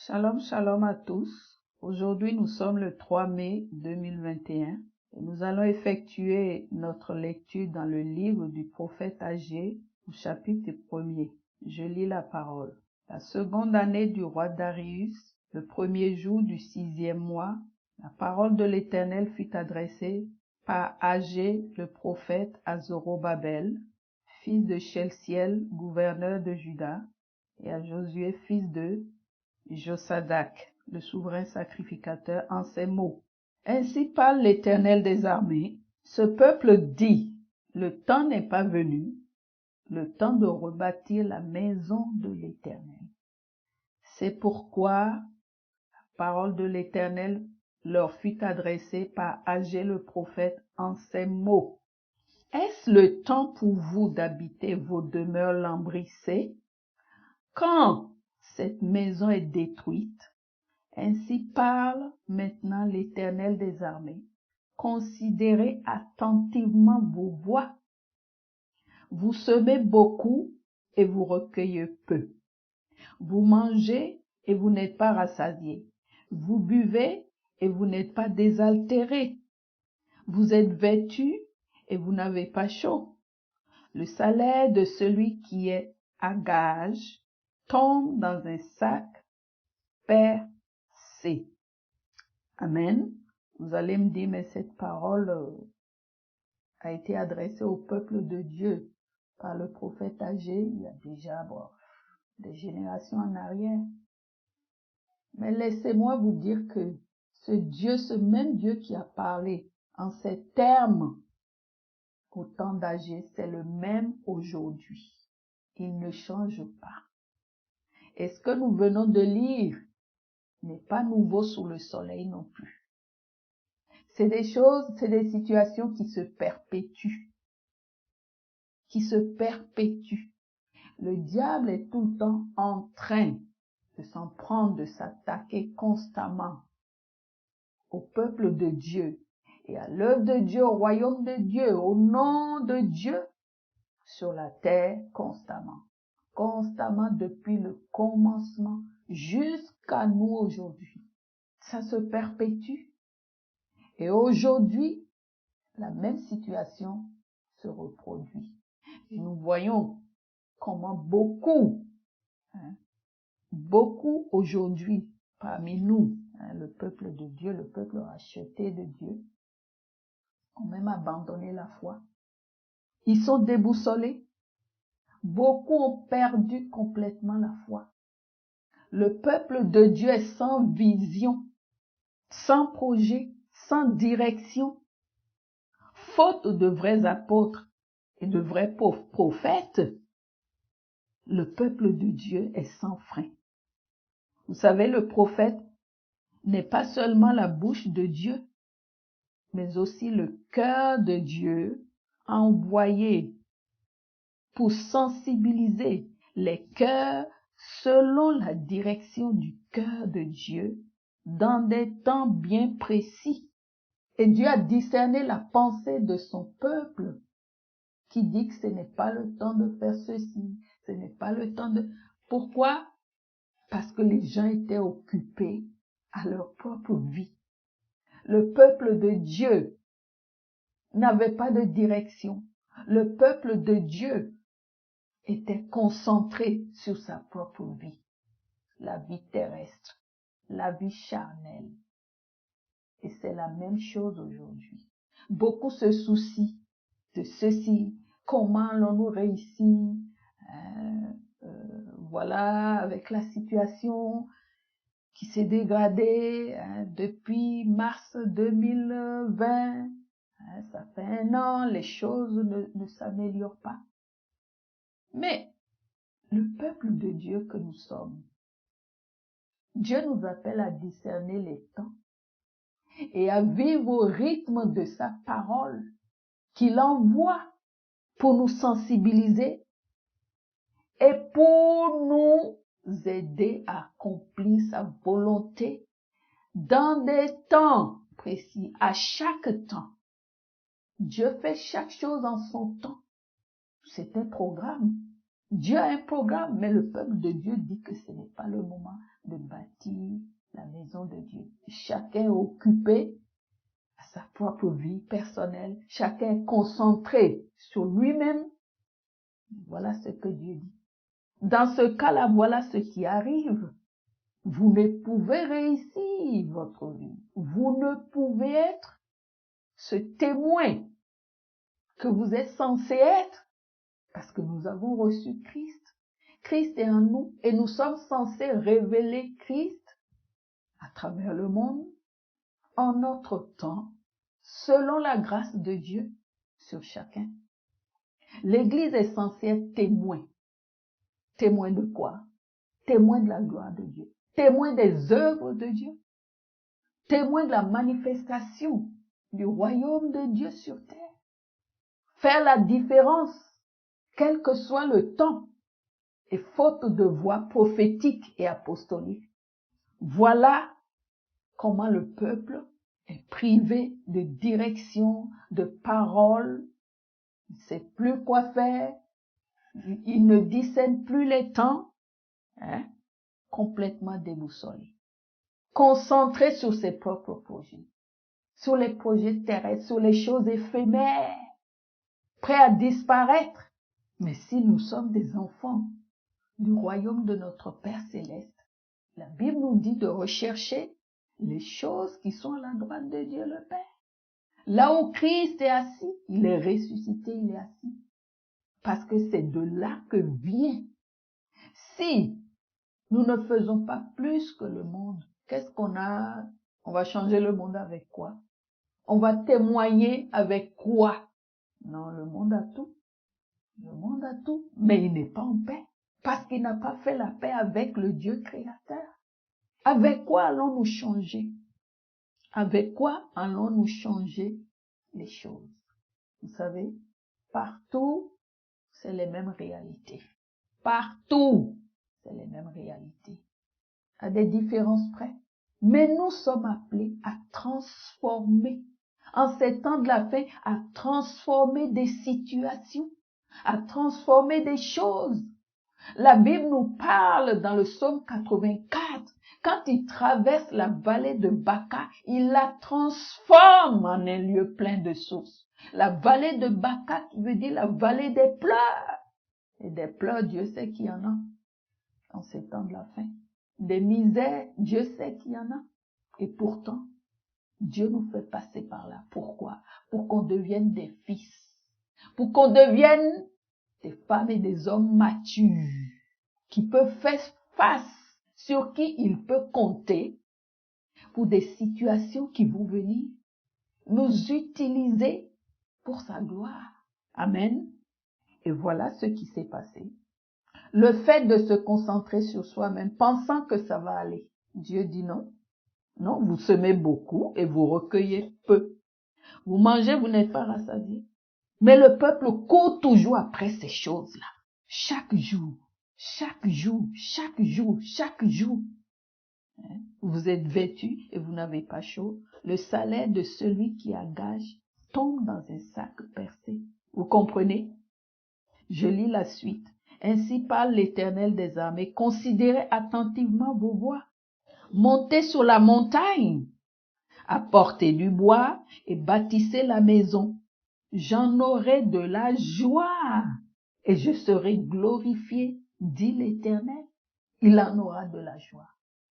Shalom, shalom à tous. Aujourd'hui, nous sommes le 3 mai 2021 et nous allons effectuer notre lecture dans le livre du prophète Agé au chapitre 1er. Je lis la parole. La seconde année du roi Darius, le premier jour du 6e mois, la parole de l'Éternel fut adressée par Agé le prophète à Zorobabel, fils de Sheltiel, gouverneur de Juda, et à Josué, fils de Josadac, le souverain sacrificateur, en ces mots. Ainsi parle l'Éternel des armées. Ce peuple dit, le temps n'est pas venu, le temps de rebâtir la maison de l'Éternel. C'est pourquoi la parole de l'Éternel leur fut adressée par Agé le prophète en ces mots. Est-ce le temps pour vous d'habiter vos demeures lambrissées? Quand cette maison est détruite, ainsi parle maintenant l'Éternel des armées. Considérez attentivement vos voies. Vous semez beaucoup et vous recueillez peu. Vous mangez et vous n'êtes pas rassasiés. Vous buvez et vous n'êtes pas désaltérés. Vous êtes vêtus et vous n'avez pas chaud. Le salaire de celui qui est à gage tombe dans un sac percé. Amen. Vous allez me dire, mais cette parole a été adressée au peuple de Dieu par le prophète Agé il y a déjà des générations en arrière. Mais laissez-moi vous dire que ce même Dieu qui a parlé en ces termes au temps d'Agé, c'est le même aujourd'hui. Il ne change pas. Et ce que nous venons de lire n'est pas nouveau sous le soleil non plus. C'est des choses, c'est des situations qui se perpétuent. Le diable est tout le temps en train de s'en prendre, de s'attaquer constamment au peuple de Dieu et à l'œuvre de Dieu, au royaume de Dieu, au nom de Dieu sur la terre constamment depuis le commencement jusqu'à nous aujourd'hui. Ça se perpétue. Et aujourd'hui, la même situation se reproduit. Et nous voyons comment beaucoup aujourd'hui parmi nous, le peuple de Dieu, le peuple racheté de Dieu, ont même abandonné la foi. Ils sont déboussolés. Beaucoup ont perdu complètement la foi. Le peuple de Dieu est sans vision, sans projet, sans direction. Faute de vrais apôtres et de vrais prophètes, le peuple de Dieu est sans frein. Vous savez, le prophète n'est pas seulement la bouche de Dieu, mais aussi le cœur de Dieu envoyé pour sensibiliser les cœurs selon la direction du cœur de Dieu dans des temps bien précis. Et Dieu a discerné la pensée de son peuple qui dit que ce n'est pas le temps de faire ceci, ce n'est pas le temps de... Pourquoi? Parce que les gens étaient occupés à leur propre vie. Le peuple de Dieu n'avait pas de direction. Le peuple de Dieu était concentré sur sa propre vie, la vie terrestre, la vie charnelle. Et c'est la même chose aujourd'hui. Beaucoup se soucient de ceci, comment allons-nous réussir, voilà, avec la situation qui s'est dégradée depuis mars 2020, ça fait 1 an, les choses ne s'améliorent pas. Mais le peuple de Dieu que nous sommes, Dieu nous appelle à discerner les temps et à vivre au rythme de sa parole qu'il envoie pour nous sensibiliser et pour nous aider à accomplir sa volonté dans des temps précis, à chaque temps. Dieu fait chaque chose en son temps. C'est un programme. Dieu a un programme, mais le peuple de Dieu dit que ce n'est pas le moment de bâtir chacun est occupé à sa propre vie personnelle. Chacun est concentré sur lui-même. Voilà ce que Dieu dit. Dans ce cas-là, voilà ce qui arrive. Vous ne pouvez réussir votre vie. Vous ne pouvez être ce témoin que vous êtes censé être parce que nous avons reçu Christ. Christ est en nous et nous sommes censés révéler Christ à travers le monde en notre temps, selon la grâce de Dieu sur chacun. L'Église est censée être témoin. Témoin de quoi? Témoin de la gloire de Dieu. Témoin des œuvres de Dieu. Témoin de la manifestation du royaume de Dieu sur terre. Faire la différence, quel que soit le temps, et faute de voix prophétique et apostolique. Voilà comment le peuple est privé de direction, de parole. Il ne sait plus quoi faire. Il ne discerne plus les temps. Complètement déboussolé. Concentré sur ses propres projets. Sur les projets terrestres, sur les choses éphémères. Prêt à disparaître. Mais si nous sommes des enfants du royaume de notre Père Céleste, la Bible nous dit de rechercher les choses qui sont à la droite de Dieu le Père. Là où Christ est assis, il est ressuscité, il est assis. Parce que c'est de là que vient. Si nous ne faisons pas plus que le monde, qu'est-ce qu'on a? On va changer le monde avec quoi? On va témoigner avec quoi? Non, le monde a tout. Le monde a tout, mais il n'est pas en paix. Parce qu'il n'a pas fait la paix avec le Dieu créateur. Avec quoi allons-nous changer? Avec quoi allons-nous changer les choses? Vous savez, partout, c'est les mêmes réalités. Partout, c'est les mêmes réalités. À des différences près. Mais nous sommes appelés à transformer, en ces temps de la fin, à transformer des situations, à transformer des choses. La Bible nous parle dans le psaume 84, quand il traverse la vallée de Baca, il la transforme en un lieu plein de sources. La vallée de Baca qui veut dire la vallée des pleurs. Et des pleurs, Dieu sait qu'il y en a en ces temps de la fin. Des misères, Dieu sait qu'il y en a. Et pourtant, Dieu nous fait passer par là. Pourquoi? Pour qu'on devienne des fils. Pour qu'on devienne des femmes et des hommes matures qui peuvent faire face, sur qui il peut compter pour des situations qui vont venir nous utiliser pour sa gloire. Amen. Et voilà ce qui s'est passé. Le fait de se concentrer sur soi-même, pensant que ça va aller. Dieu dit non. Non, vous semez beaucoup et vous recueillez peu. Vous mangez, vous n'êtes pas rassasié. Mais le peuple court toujours après ces choses-là. Chaque jour, chaque jour, chaque jour, chaque jour. Vous êtes vêtus et vous n'avez pas chaud. Le salaire de celui qui a gage tombe dans un sac percé. Vous comprenez? Je lis la suite. Ainsi parle l'Éternel des armées. Considérez attentivement vos voies. Montez sur la montagne. Apportez du bois et bâtissez la maison. J'en aurai de la joie et je serai glorifié, dit l'Éternel. Il en aura de la joie.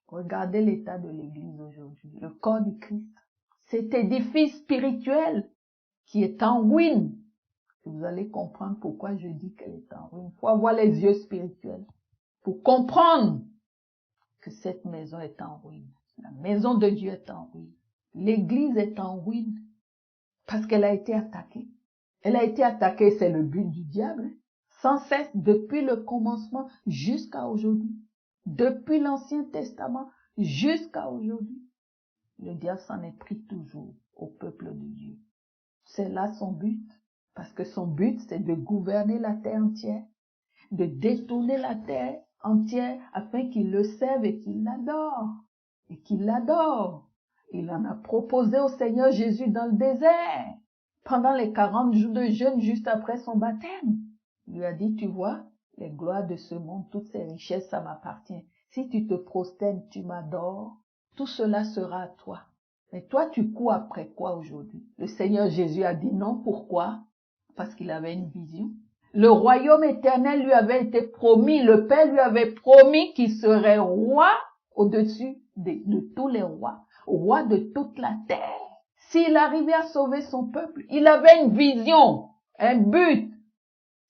Regardez l'état de l'Église aujourd'hui, le corps du Christ. Cet édifice spirituel qui est en ruine. Vous allez comprendre pourquoi je dis qu'elle est en ruine. Il faut avoir les yeux spirituels pour comprendre que cette maison est en ruine. La maison de Dieu est en ruine. L'Église est en ruine parce qu'elle a été attaquée. Elle a été attaquée, c'est le but du diable, sans cesse depuis le commencement jusqu'à aujourd'hui. Depuis l'Ancien Testament jusqu'à aujourd'hui. Le diable s'en est pris toujours au peuple de Dieu. C'est là son but, parce que son but, c'est de gouverner la terre entière, de détourner la terre entière afin qu'il le serve et qu'il l'adore. Et qu'il l'adore. Il en a proposé au Seigneur Jésus dans le désert, pendant les 40 jours de jeûne juste après son baptême. Il lui a dit, tu vois, les gloires de ce monde, toutes ces richesses, ça m'appartient. Si tu te prosternes, tu m'adores, tout cela sera à toi. Mais toi, tu cours après quoi aujourd'hui? Le Seigneur Jésus a dit non. Pourquoi? Parce qu'il avait une vision. Le royaume éternel lui avait été promis. Le Père lui avait promis qu'il serait roi au-dessus de tous les rois, roi de toute la terre. S'il arrivait à sauver son peuple, il avait une vision, un but.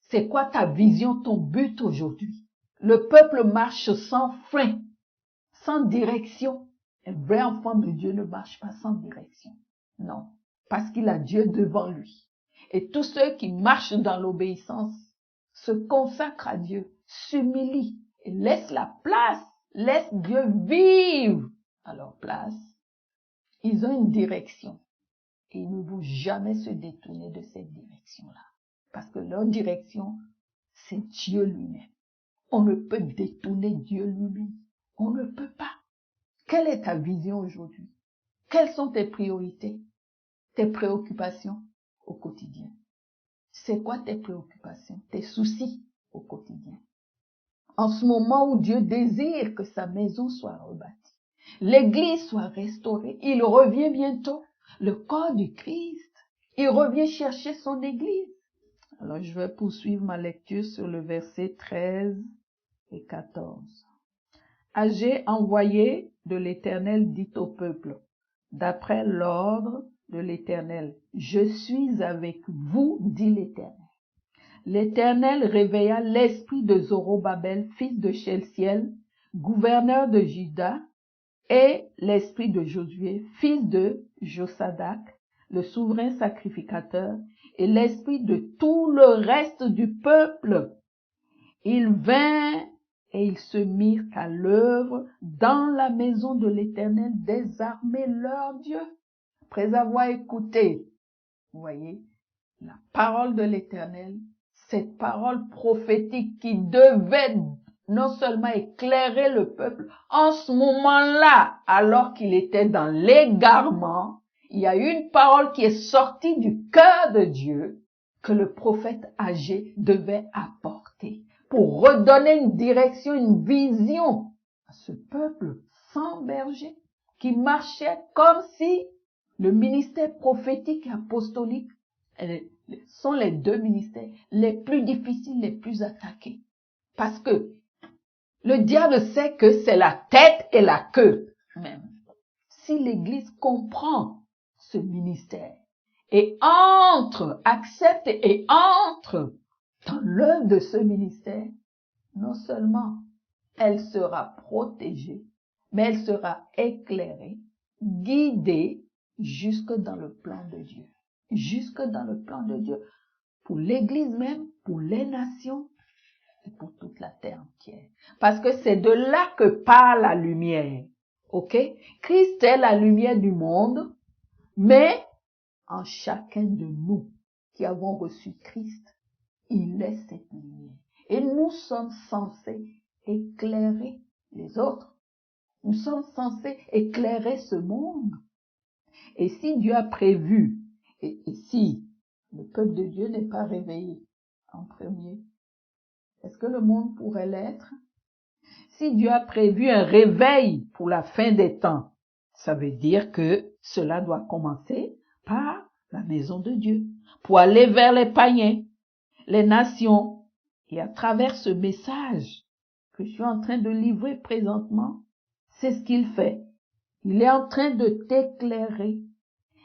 C'est quoi ta vision, ton but aujourd'hui? Le peuple marche sans frein, sans direction. Un vrai enfant de Dieu ne marche pas sans direction. Non, parce qu'il a Dieu devant lui. Et tous ceux qui marchent dans l'obéissance se consacrent à Dieu, s'humilient et laissent la place, laissent Dieu vivre à leur place. Ils ont une direction et ils ne vont jamais se détourner de cette direction-là. Parce que leur direction, c'est Dieu lui-même. On ne peut détourner Dieu lui-même. On ne peut pas. Quelle est ta vision aujourd'hui? Quelles sont tes priorités, tes préoccupations au quotidien? C'est quoi tes préoccupations, tes soucis au quotidien? En ce moment où Dieu désire que sa maison soit rebâtie, l'Église soit restaurée, il revient bientôt, le corps du Christ, il revient chercher son Église. Alors je vais poursuivre ma lecture sur le verset 13 et 14. Agé, envoyé de l'Éternel, dit au peuple, d'après l'ordre de l'Éternel, je suis avec vous, dit l'Éternel. L'Éternel réveilla l'esprit de Zorobabel, fils de Sheltiel, gouverneur de Juda, et l'esprit de Josué, fils de Josadac, le souverain sacrificateur, et l'esprit de tout le reste du peuple. Ils vinrent et ils se mirent à l'œuvre dans la maison de l'Éternel des armées, leur Dieu. Après avoir écouté, vous voyez, la parole de l'Éternel, cette parole prophétique qui devait non seulement éclairer le peuple, en ce moment-là, alors qu'il était dans l'égarement, il y a une parole qui est sortie du cœur de Dieu que le prophète Agé devait apporter pour redonner une direction, une vision à ce peuple sans berger qui marchait comme si le ministère prophétique et apostolique sont les deux ministères les plus difficiles, les plus attaqués. Parce que le diable sait que c'est la tête et la queue même. Si l'Église comprend ce ministère et accepte et entre dans l'œuvre de ce ministère, non seulement elle sera protégée, mais elle sera éclairée, guidée jusque dans le plan de Dieu. Jusque dans le plan de Dieu. Pour l'Église même, pour les nations et pour toute la terre entière. Parce que c'est de là que part la lumière. Ok? Christ est la lumière du monde, mais en chacun de nous qui avons reçu Christ, il est cette lumière. Et nous sommes censés éclairer les autres. Nous sommes censés éclairer ce monde. Et si Dieu a prévu, et si le peuple de Dieu n'est pas réveillé en premier, est-ce que le monde pourrait l'être? Si Dieu a prévu un réveil pour la fin des temps, ça veut dire que cela doit commencer par la maison de Dieu, pour aller vers les païens, les nations. Et à travers ce message que je suis en train de livrer présentement, c'est ce qu'il fait. Il est en train de t'éclairer,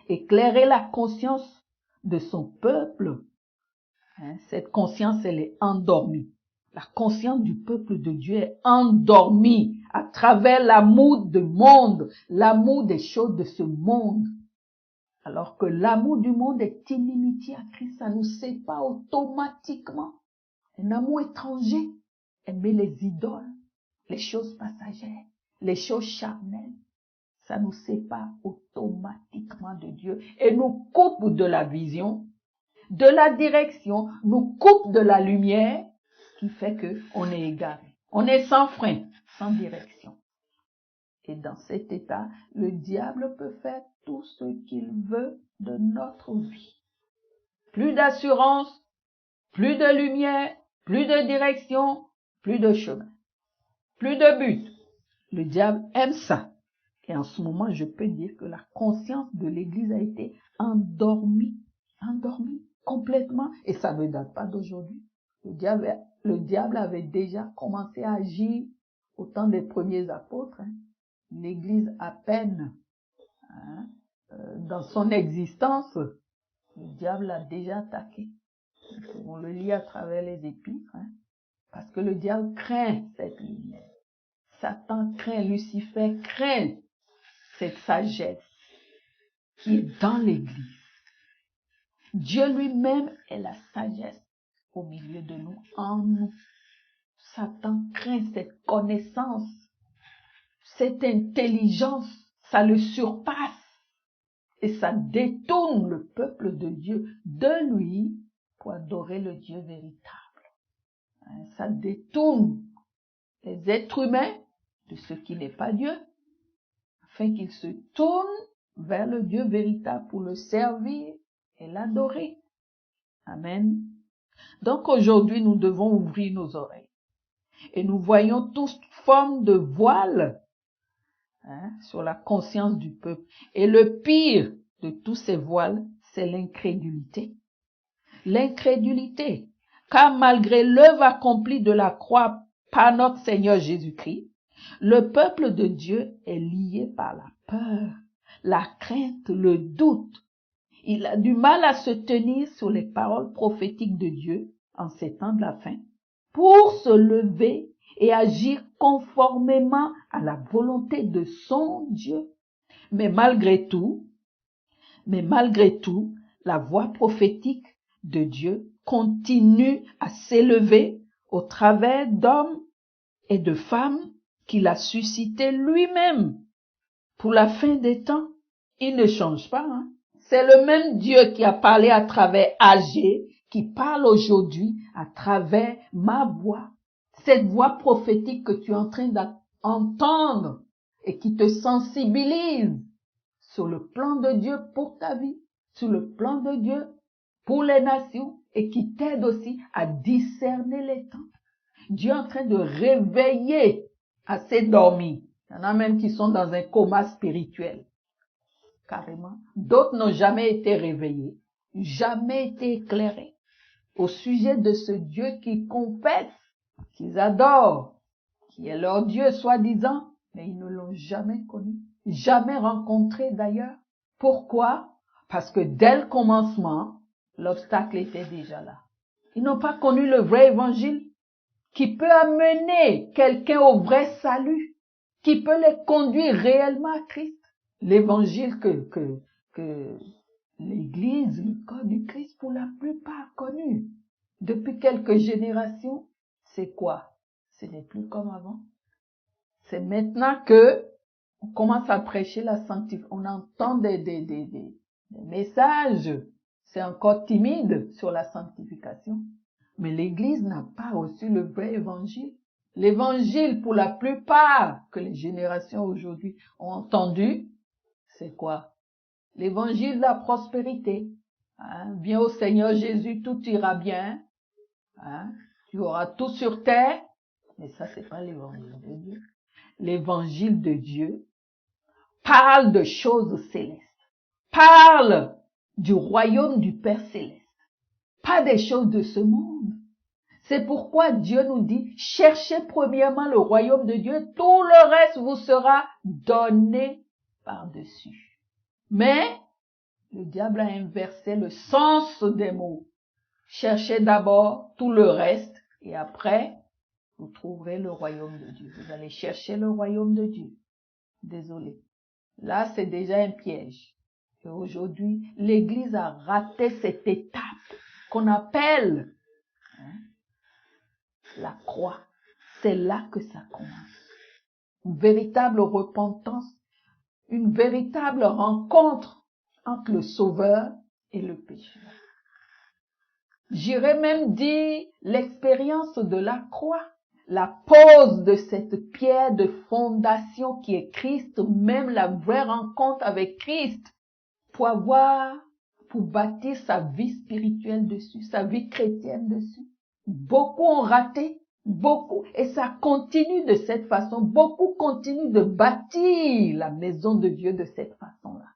éclairer la conscience de son peuple. Cette conscience, elle est endormie. La conscience du peuple de Dieu est endormie à travers l'amour du monde, l'amour des choses de ce monde. Alors que l'amour du monde est inimitié à Christ, ça nous sépare automatiquement. Un amour étranger, aimer les idoles, les choses passagères, les choses charnelles, ça nous sépare automatiquement de Dieu et nous coupe de la vision, de la direction, nous coupe de la lumière qui fait que on est égaré. On est sans frein, sans direction. Et dans cet état, le diable peut faire tout ce qu'il veut de notre vie. Plus d'assurance, plus de lumière, plus de direction, plus de chemin, plus de but. Le diable aime ça. Et en ce moment, je peux dire que la conscience de l'Église a été endormie complètement. Et ça ne date pas d'aujourd'hui. Le diable avait déjà commencé à agir au temps des premiers apôtres. L'Église à peine dans son existence, le diable l'a déjà attaqué. On le lit à travers les épîtres, parce que le diable craint cette lumière. Satan craint, Lucifer craint cette sagesse qui est dans l'Église. Dieu lui-même est la sagesse au milieu de nous, en nous. Satan craint cette connaissance, cette intelligence, ça le surpasse et ça détourne le peuple de Dieu de lui pour adorer le Dieu véritable. Ça détourne les êtres humains de ce qui n'est pas Dieu, afin qu'ils se tournent vers le Dieu véritable pour le servir et l'adorer. Amen. Donc aujourd'hui, nous devons ouvrir nos oreilles. Et nous voyons toute forme de voile sur la conscience du peuple. Et le pire de tous ces voiles, c'est l'incrédulité. L'incrédulité. Car malgré l'œuvre accomplie de la croix par notre Seigneur Jésus-Christ, le peuple de Dieu est lié par la peur, la crainte, le doute. Il a du mal à se tenir sur les paroles prophétiques de Dieu en ces temps de la fin pour se lever et agir conformément à la volonté de son Dieu. Mais malgré tout, la voix prophétique de Dieu continue à s'élever au travers d'hommes et de femmes qu'il a suscités lui-même pour la fin des temps. Il ne change pas. C'est le même Dieu qui a parlé à travers Agé, qui parle aujourd'hui à travers ma voix. Cette voix prophétique que tu es en train d'entendre et qui te sensibilise sur le plan de Dieu pour ta vie, sur le plan de Dieu pour les nations et qui t'aide aussi à discerner les temps. Dieu est en train de réveiller assez dormis. Il y en a même qui sont dans un coma spirituel. Carrément. D'autres n'ont jamais été réveillés, jamais été éclairés au sujet de ce Dieu qu'ils confessent, qu'ils adorent, qui est leur Dieu soi-disant, mais ils ne l'ont jamais connu, jamais rencontré d'ailleurs. Pourquoi? Parce que dès le commencement, l'obstacle était déjà là. Ils n'ont pas connu le vrai évangile qui peut amener quelqu'un au vrai salut, qui peut les conduire réellement à Christ. L'évangile que l'Église, le corps du Christ, pour la plupart connu depuis quelques générations, c'est quoi? Ce n'est plus comme avant. C'est maintenant que on commence à prêcher la sanctification. On entend des messages. C'est encore timide sur la sanctification. Mais l'Église n'a pas reçu le vrai évangile. L'évangile, pour la plupart que les générations aujourd'hui ont entendu, c'est quoi? L'évangile de la prospérité. Viens au Seigneur Jésus, tout ira bien. Tu auras tout sur terre. Mais ça, c'est pas l'évangile de Dieu. L'évangile de Dieu parle de choses célestes. Parle du royaume du Père céleste. Pas des choses de ce monde. C'est pourquoi Dieu nous dit, cherchez premièrement le royaume de Dieu, tout le reste vous sera donné par-dessus. Mais le diable a inversé le sens des mots. Cherchez d'abord tout le reste et après, vous trouverez le royaume de Dieu. Vous allez chercher le royaume de Dieu. Désolé. Là, c'est déjà un piège. Et aujourd'hui, l'Église a raté cette étape qu'on appelle la croix. C'est là que ça commence. Une véritable repentance, une véritable rencontre entre le Sauveur et le pécheur. J'irais même dire l'expérience de la croix, la pose de cette pierre de fondation qui est Christ, même la vraie rencontre avec Christ, pour bâtir sa vie spirituelle dessus, sa vie chrétienne dessus. Beaucoup ont raté Beaucoup, et ça continue de cette façon. Beaucoup continuent de bâtir la maison de Dieu de cette façon-là.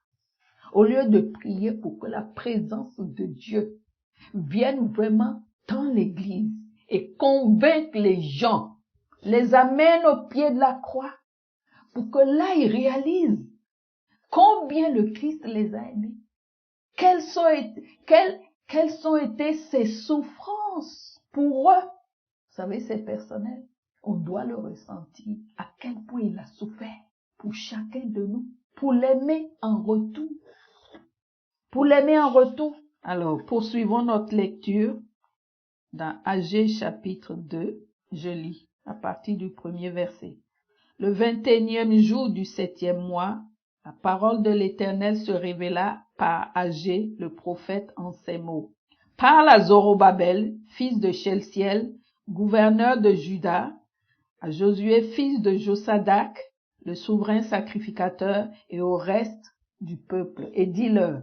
Au lieu de prier pour que la présence de Dieu vienne vraiment dans l'église et convaincre les gens, les amène au pied de la croix, pour que là ils réalisent combien le Christ les a aimés. Quelles ont été ses souffrances pour eux. Vous savez, c'est personnel. On doit le ressentir. À quel point il a souffert pour chacun de nous. Pour l'aimer en retour. Pour l'aimer en retour. Alors, poursuivons notre lecture dans Agé chapitre 2. Je lis à partir du premier verset. Le 21e jour du 7e mois, la parole de l'Éternel se révéla par Agé, le prophète, en ces mots. Parle à Zorobabel, fils de Sheltiel, gouverneur de Juda, à Josué, fils de Josadac, le souverain sacrificateur, et au reste du peuple, et dis-leur,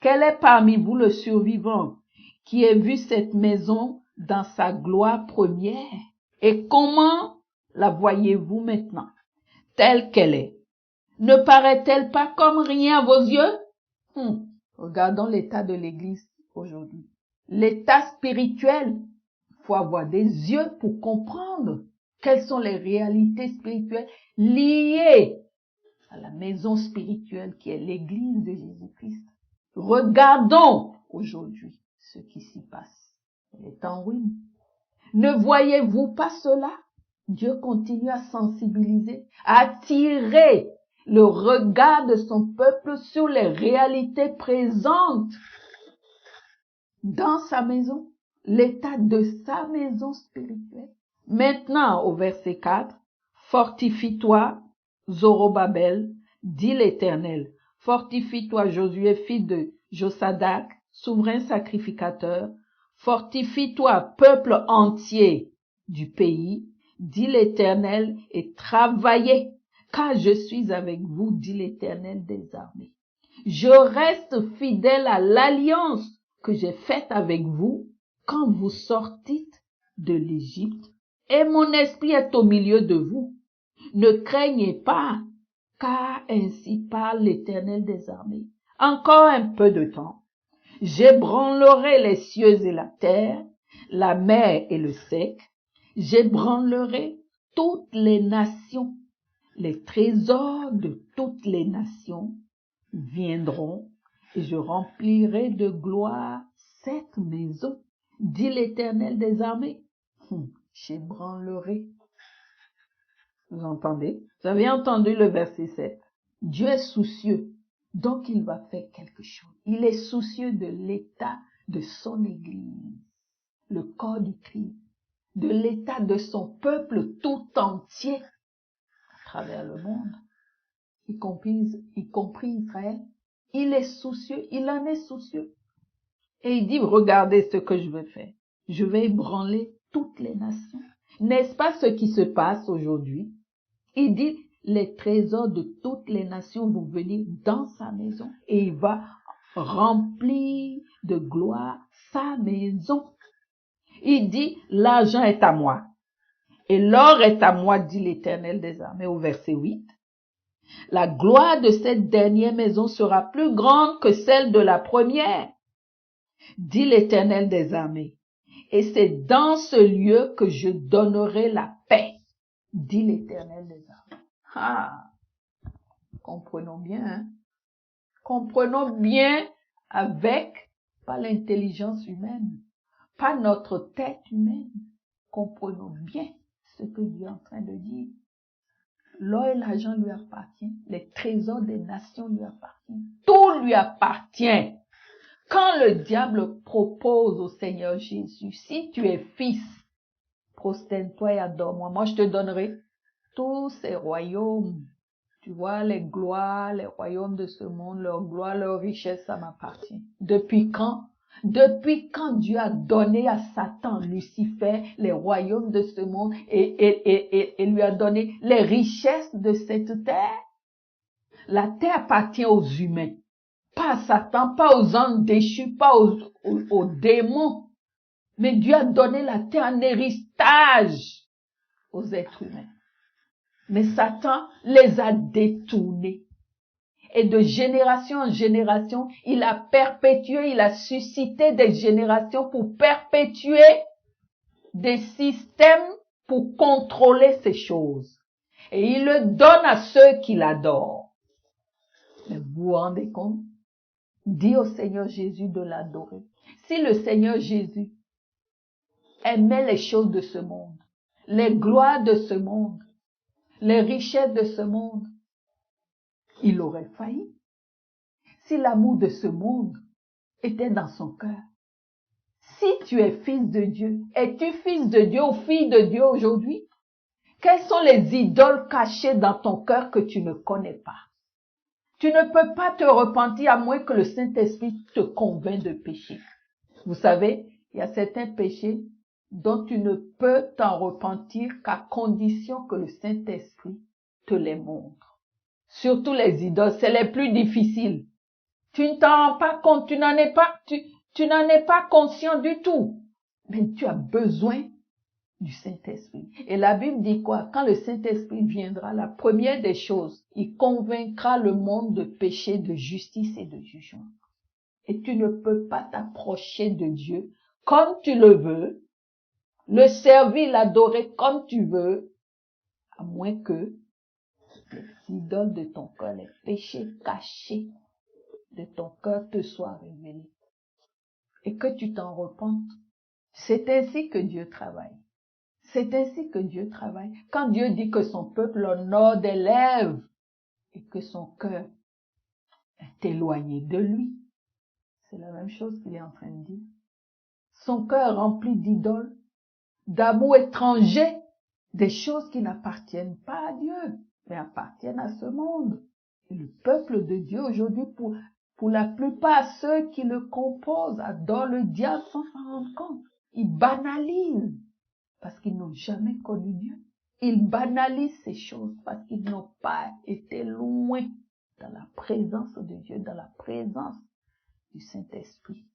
quel est parmi vous le survivant qui ait vu cette maison dans sa gloire première? Et comment la voyez-vous maintenant, telle qu'elle est? Ne paraît-elle pas comme rien à vos yeux? Regardons l'état de l'Église aujourd'hui. L'état spirituel. Il faut avoir des yeux pour comprendre quelles sont les réalités spirituelles liées à la maison spirituelle qui est l'Église de Jésus-Christ. Regardons aujourd'hui ce qui s'y passe. Elle est en ruine. Ne voyez-vous pas cela? Dieu continue à sensibiliser, à attirer le regard de son peuple sur les réalités présentes dans sa maison, l'état de sa maison spirituelle. Maintenant, au verset 4, fortifie-toi, Zorobabel, dit l'Éternel. Fortifie-toi, Josué, fils de Josadac, souverain sacrificateur. Fortifie-toi, peuple entier du pays, dit l'Éternel, et travaillez, car je suis avec vous, dit l'Éternel des armées. Je reste fidèle à l'alliance que j'ai faite avec vous quand vous sortîtes de l'Égypte, et mon esprit est au milieu de vous. Ne craignez pas, car ainsi parle l'Éternel des armées. Encore un peu de temps, j'ébranlerai les cieux et la terre, la mer et le sec. J'ébranlerai toutes les nations. Les trésors de toutes les nations viendront et je remplirai de gloire cette maison, dit l'Éternel des armées. J'ébranlerai. Vous entendez? Vous avez entendu le verset 7. Dieu est soucieux, donc il va faire quelque chose. Il est soucieux de l'état de son Église, le corps du Christ, de l'état de son peuple tout entier à travers le monde, y compris Israël. Il est soucieux, il en est soucieux. Et il dit, regardez ce que je vais faire. Je vais ébranler toutes les nations. N'est-ce pas ce qui se passe aujourd'hui? Il dit, les trésors de toutes les nations vont venir dans sa maison et il va remplir de gloire sa maison. Il dit, l'argent est à moi et l'or est à moi, dit l'Éternel des armées au verset 8. La gloire de cette dernière maison sera plus grande que celle de la première, dit l'Éternel des armées. Et c'est dans ce lieu que je donnerai la paix, dit l'Éternel des armées. Ah, comprenons bien, hein? Comprenons bien avec, pas l'intelligence humaine, pas notre tête humaine. Comprenons bien ce que Dieu est en train de dire. L'or et l'argent lui appartiennent, les trésors des nations lui appartiennent, tout lui appartient. Quand le diable propose au Seigneur Jésus, si tu es fils, prosterne-toi et adore-moi, moi je te donnerai tous ces royaumes. Tu vois, les gloires, les royaumes de ce monde, leur gloire, leur richesse, ça m'appartient. Depuis quand? Depuis quand Dieu a donné à Satan, Lucifer, les royaumes de ce monde et lui a donné les richesses de cette terre? La terre appartient aux humains, pas à Satan, pas aux anges déchus, pas aux démons. Mais Dieu a donné la terre en héritage aux êtres humains. Mais Satan les a détournés. Et de génération en génération, il a perpétué, il a suscité des générations pour perpétuer des systèmes pour contrôler ces choses. Et il le donne à ceux qui l'adorent. Mais vous vous rendez compte? Dis au Seigneur Jésus de l'adorer. Si le Seigneur Jésus aimait les choses de ce monde, les gloires de ce monde, les richesses de ce monde, il aurait failli. Si l'amour de ce monde était dans son cœur, si tu es fils de Dieu, es-tu fils de Dieu ou fille de Dieu aujourd'hui? Quelles sont les idoles cachées dans ton cœur que tu ne connais pas? Tu ne peux pas te repentir à moins que le Saint-Esprit te convainc de péché. Vous savez, il y a certains péchés dont tu ne peux t'en repentir qu'à condition que le Saint-Esprit te les montre. Surtout les idoles, c'est les plus difficiles. Tu ne t'en rends pas compte, tu n'en es pas conscient du tout. Mais tu as besoin du Saint-Esprit. Et la Bible dit quoi? Quand le Saint-Esprit viendra, la première des choses, il convaincra le monde de péché, de justice et de jugement. Et tu ne peux pas t'approcher de Dieu comme tu le veux, le servir, l'adorer comme tu veux, à moins que les idoles de ton cœur, les péchés cachés de ton cœur te soient révélés et que tu t'en repentes. C'est ainsi que Dieu travaille. C'est ainsi que Dieu travaille. Quand Dieu dit que son peuple honore des lèvres et que son cœur est éloigné de lui, c'est la même chose qu'il est en train de dire. Son cœur rempli d'idoles, d'amour étranger, des choses qui n'appartiennent pas à Dieu, mais appartiennent à ce monde. Et le peuple de Dieu aujourd'hui, pour la plupart, ceux qui le composent, adorent le diable sans s'en rendre compte. Ils banalisent parce qu'ils n'ont jamais connu Dieu. Ils banalisent ces choses parce qu'ils n'ont pas été loin dans la présence de Dieu, dans la présence du Saint-Esprit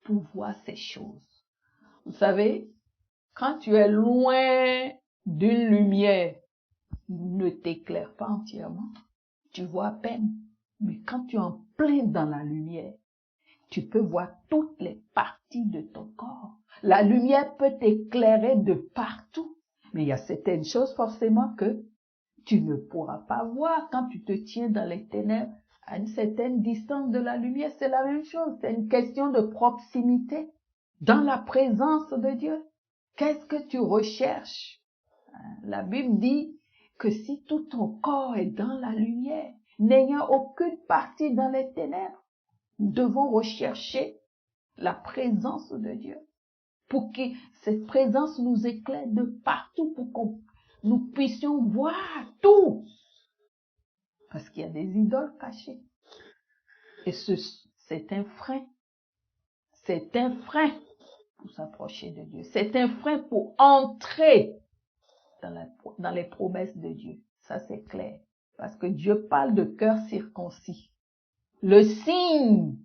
pour voir ces choses. Vous savez, quand tu es loin d'une lumière, il ne t'éclaire pas entièrement. Tu vois à peine. Mais quand tu es en plein dans la lumière, tu peux voir toutes les parties de ton corps. La lumière peut t'éclairer de partout. Mais il y a certaines choses forcément que tu ne pourras pas voir quand tu te tiens dans les ténèbres à une certaine distance de la lumière. C'est la même chose. C'est une question de proximité dans la présence de Dieu. Qu'est-ce que tu recherches? La Bible dit que si tout ton corps est dans la lumière, n'ayant aucune partie dans les ténèbres, nous devons rechercher la présence de Dieu pour que cette présence nous éclaire de partout, pour que nous puissions voir tout. Parce qu'il y a des idoles cachées. Et c'est un frein. C'est un frein pour s'approcher de Dieu. C'est un frein pour entrer dans les promesses de Dieu. Ça, c'est clair. Parce que Dieu parle de cœur circoncis. Le signe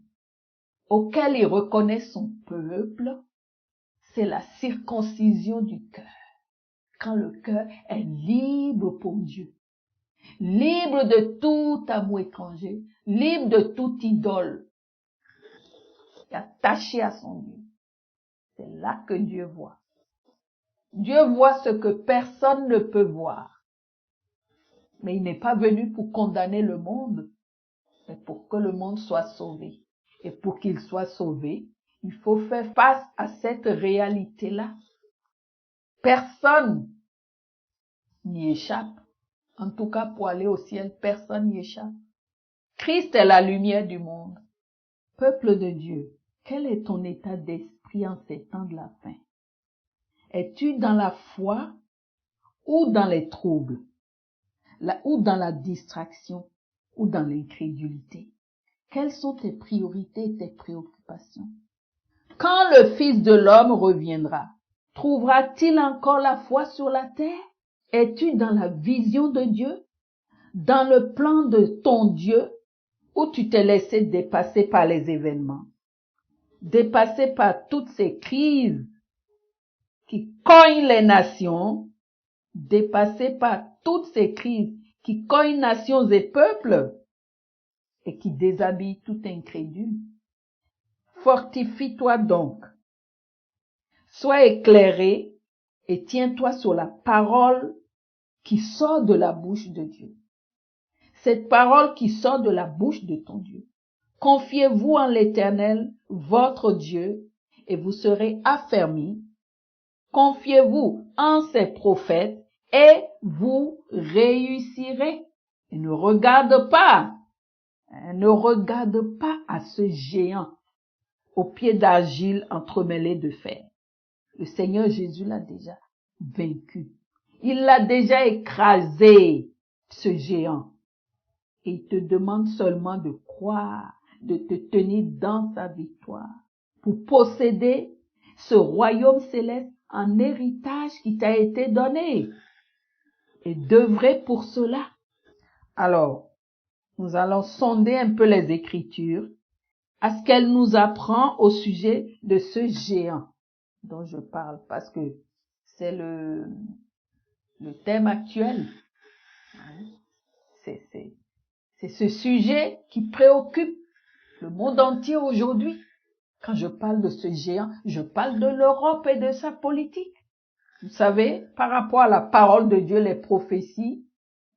auquel il reconnaît son peuple, c'est la circoncision du cœur. Quand le cœur est libre pour Dieu, libre de tout amour étranger, libre de toute idole, attaché à son Dieu. C'est là que Dieu voit. Dieu voit ce que personne ne peut voir. Mais il n'est pas venu pour condamner le monde, mais pour que le monde soit sauvé. Et pour qu'il soit sauvé, il faut faire face à cette réalité-là. Personne n'y échappe. En tout cas, pour aller au ciel, personne n'y échappe. Christ est la lumière du monde. Peuple de Dieu, quel est ton état d'esprit en ces temps de la fin? Es-tu dans la foi ou dans les troubles, ou dans la distraction ou dans l'incrédulité? Quelles sont tes priorités et tes préoccupations? Quand le Fils de l'homme reviendra, trouvera-t-il encore la foi sur la terre? Es-tu dans la vision de Dieu, dans le plan de ton Dieu, ou tu t'es laissé dépasser par les événements, dépassé par toutes ces crises qui cognent les nations, dépassé par toutes ces crises qui cognent nations et peuples et qui déshabillent tout incrédule. Fortifie-toi donc, sois éclairé et tiens-toi sur la parole qui sort de la bouche de Dieu. Cette parole qui sort de la bouche de ton Dieu. Confiez-vous en l'Éternel, votre Dieu, et vous serez affermis. Confiez-vous en ses prophètes et vous réussirez. Et ne regarde pas à ce géant aux pieds d'argile entremêlés de fer. Le Seigneur Jésus l'a déjà vaincu. Il l'a déjà écrasé, ce géant. Et il te demande seulement de croire, de te tenir dans sa victoire pour posséder ce royaume céleste en héritage qui t'a été donné et d'œuvrer pour cela. Alors, nous allons sonder un peu les Écritures à ce qu'elle nous apprend au sujet de ce géant dont je parle, parce que c'est le thème actuel. C'est ce sujet qui préoccupe le monde entier aujourd'hui. Quand je parle de ce géant, je parle de l'Europe et de sa politique. Vous savez, par rapport à la parole de Dieu, les prophéties,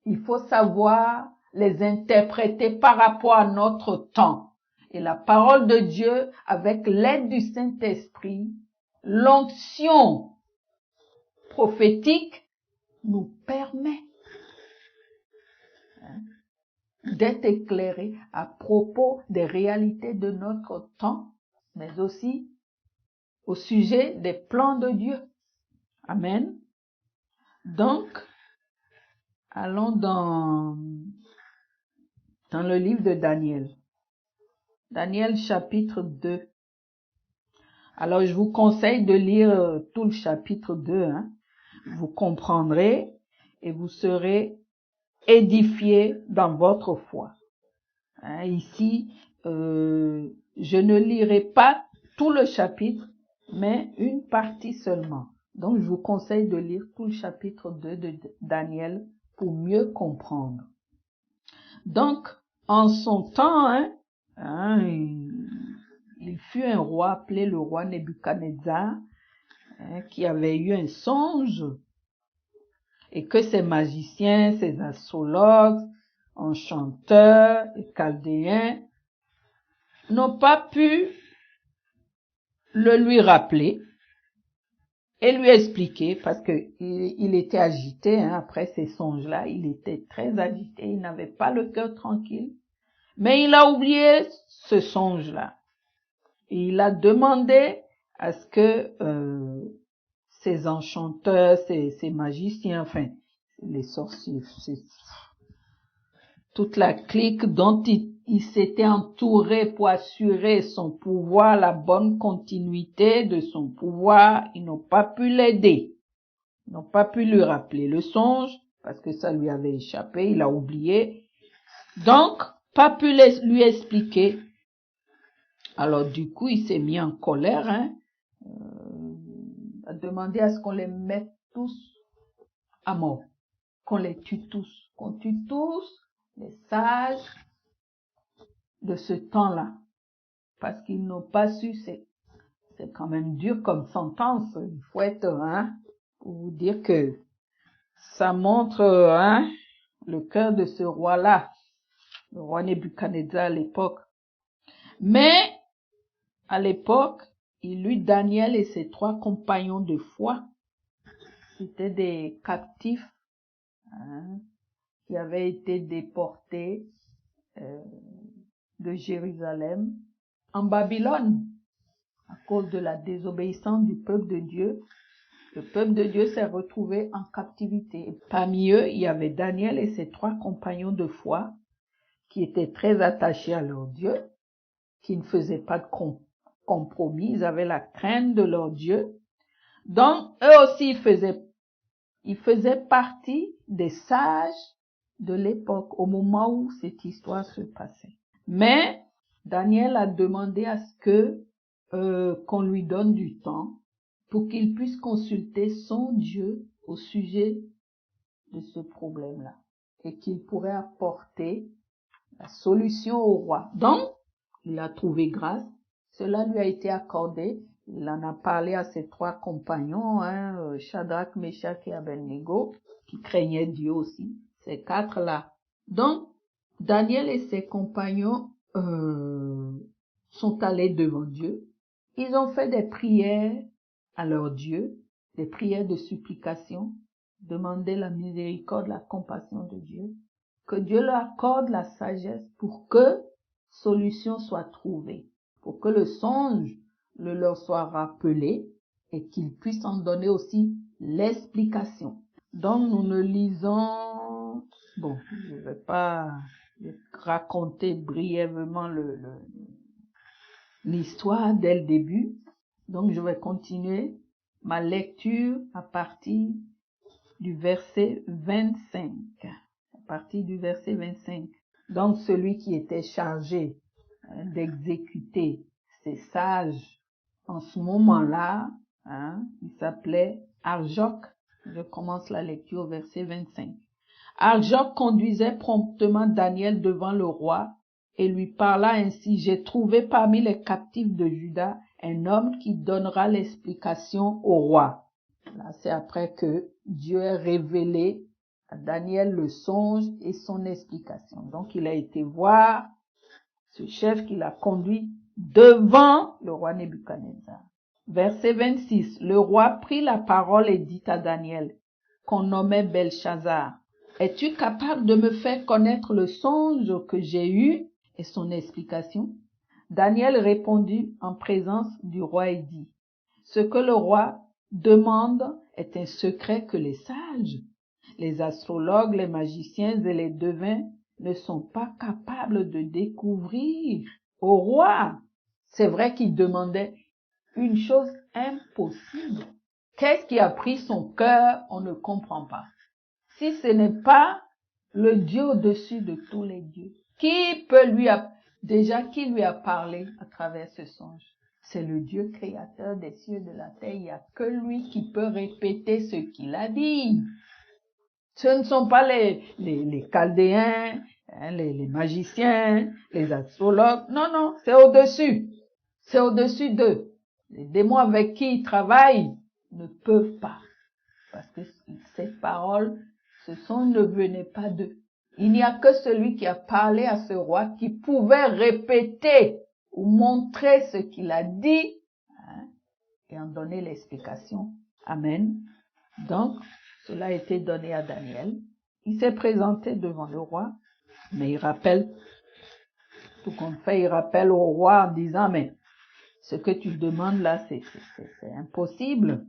il faut savoir les interpréter par rapport à notre temps. Et la parole de Dieu, avec l'aide du Saint-Esprit, l'onction prophétique nous permet d'être éclairés à propos des réalités de notre temps, mais aussi au sujet des plans de Dieu. Amen. Donc, allons dans le livre de Daniel. Daniel chapitre 2. Alors, je vous conseille de lire tout le chapitre 2. Vous comprendrez et vous serez édifiés dans votre foi. Ici, je ne lirai pas tout le chapitre, mais une partie seulement. Donc, je vous conseille de lire tout le chapitre 2 de Daniel pour mieux comprendre. Donc, en son temps, il fut un roi appelé le roi Nebuchadnezzar, qui avait eu un songe et que ses magiciens, ses astrologues, enchanteurs et chaldéens n'ont pas pu le lui rappeler et lui expliquer, parce que il était agité, après ces songes-là, il était très agité, il n'avait pas le cœur tranquille, mais il a oublié ce songe-là. Et il a demandé à ce que ces enchanteurs, ces magiciens, enfin, les sorciers, toute la clique dont il s'était entouré pour assurer son pouvoir, la bonne continuité de son pouvoir, ils n'ont pas pu l'aider. Ils n'ont pas pu lui rappeler le songe, parce que ça lui avait échappé, il a oublié. Donc, pas pu lui expliquer. Alors, du coup, il s'est mis en colère, a demandé à ce qu'on les mette tous à mort, qu'on les tue tous, qu'on tue tous les sages de ce temps-là, parce qu'ils n'ont pas su, c'est quand même dur comme sentence, il faut être, pour vous dire que ça montre, le cœur de ce roi-là, le roi Nebuchadnezzar à l'époque. Mais, à l'époque, il eut Daniel et ses 3 compagnons de foi. C'étaient des captifs, qui avaient été déportés de Jérusalem en Babylone à cause de la désobéissance du peuple de Dieu. Le peuple de Dieu s'est retrouvé en captivité. Et parmi eux, il y avait Daniel et ses 3 compagnons de foi qui étaient très attachés à leur Dieu, qui ne faisaient pas de compromis, ils avaient la crainte de leur Dieu. Donc, eux aussi, ils faisaient partie des sages de l'époque, au moment où cette histoire se passait. Mais Daniel a demandé à ce que qu'on lui donne du temps pour qu'il puisse consulter son Dieu au sujet de ce problème-là et qu'il pourrait apporter la solution au roi. Donc, il a trouvé grâce, cela lui a été accordé, il en a parlé à ses 3 compagnons, Shadrach, Meshach et Abednego, qui craignaient Dieu aussi, ces 4-là. Donc, Daniel et ses compagnons sont allés devant Dieu. Ils ont fait des prières à leur Dieu, des prières de supplication, demander la miséricorde, la compassion de Dieu, que Dieu leur accorde la sagesse pour que solution soit trouvée, pour que le songe le leur soit rappelé et qu'ils puissent en donner aussi l'explication. Donc nous ne lisons, je ne vais pas raconter brièvement l'histoire dès le début, donc je vais continuer ma lecture à partir du verset 25. À partir du verset 25. Donc celui qui était chargé d'exécuter ces sages en ce moment-là, il s'appelait Arjoc. Je commence la lecture au verset 25. Arjoc conduisait promptement Daniel devant le roi et lui parla ainsi: j'ai trouvé parmi les captifs de Juda un homme qui donnera l'explication au roi. Là, c'est après que Dieu a révélé à Daniel le songe et son explication. Donc, il a été voir ce chef qui l'a conduit devant le roi Nebuchadnezzar. Verset 26. Le roi prit la parole et dit à Daniel, qu'on nommait Belchazzar: es-tu capable de me faire connaître le songe que j'ai eu et son explication? Daniel répondit en présence du roi et dit: ce que le roi demande est un secret que les sages, les astrologues, les magiciens et les devins ne sont pas capables de découvrir au roi. C'est vrai qu'il demandait une chose impossible. Qu'est-ce qui a pris son cœur? On ne comprend pas. Si ce n'est pas le Dieu au-dessus de tous les dieux, qui lui a parlé à travers ce songe? C'est le Dieu créateur des cieux et de la terre. Il n'y a que lui qui peut répéter ce qu'il a dit. Ce ne sont pas les Chaldéens, les magiciens, les astrologues. Non, c'est au-dessus. C'est au-dessus d'eux. Les démons avec qui ils travaillent ne peuvent pas. Parce que ces paroles, ne venaient pas d'eux. Il n'y a que celui qui a parlé à ce roi qui pouvait répéter ou montrer ce qu'il a dit et en donner l'explication. Amen. Donc, cela a été donné à Daniel. Il s'est présenté devant le roi, mais il rappelle au roi en disant: mais ce que tu demandes là, c'est impossible.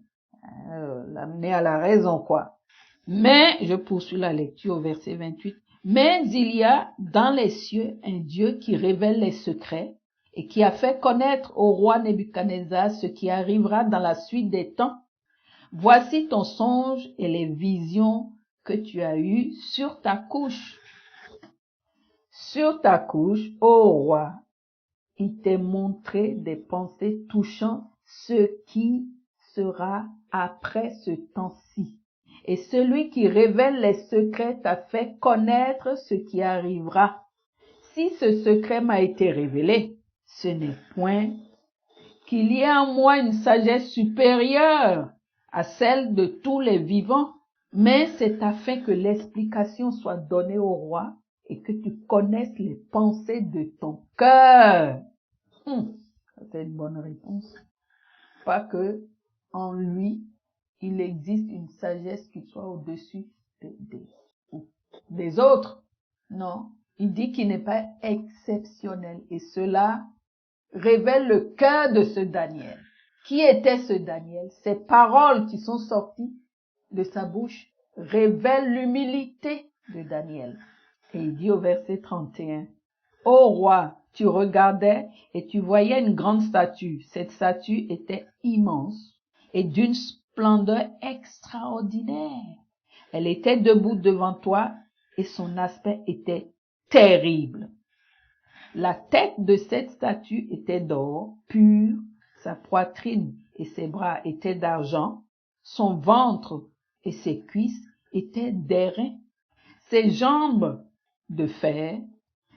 L'amener à la raison, quoi. Mais, je poursuis la lecture au verset 28. Mais il y a dans les cieux un Dieu qui révèle les secrets et qui a fait connaître au roi Nebuchadnezzar ce qui arrivera dans la suite des temps. Voici ton songe et les visions que tu as eues sur ta couche. Sur ta couche, ô roi, il t'est montré des pensées touchant ce qui sera après ce temps-ci. Et celui qui révèle les secrets t'a fait connaître ce qui arrivera. Si ce secret m'a été révélé, ce n'est point qu'il y ait en moi une sagesse supérieure à celle de tous les vivants, mais c'est afin que l'explication soit donnée au roi et que tu connaisses les pensées de ton cœur. C'est une bonne réponse. Pas que en lui, il existe une sagesse qui soit au-dessus des autres. Non, il dit qu'il n'est pas exceptionnel. Et cela révèle le cœur de ce Daniel. Qui était ce Daniel? Ces paroles qui sont sorties de sa bouche révèlent l'humilité de Daniel. Et il dit au verset 31, ô roi, tu regardais et tu voyais une grande statue. Cette statue était immense et d'une splendeur extraordinaire. Elle était debout devant toi et son aspect était terrible. La tête de cette statue était d'or pur, sa poitrine et ses bras étaient d'argent, son ventre et ses cuisses étaient d'airain, ses jambes de fer,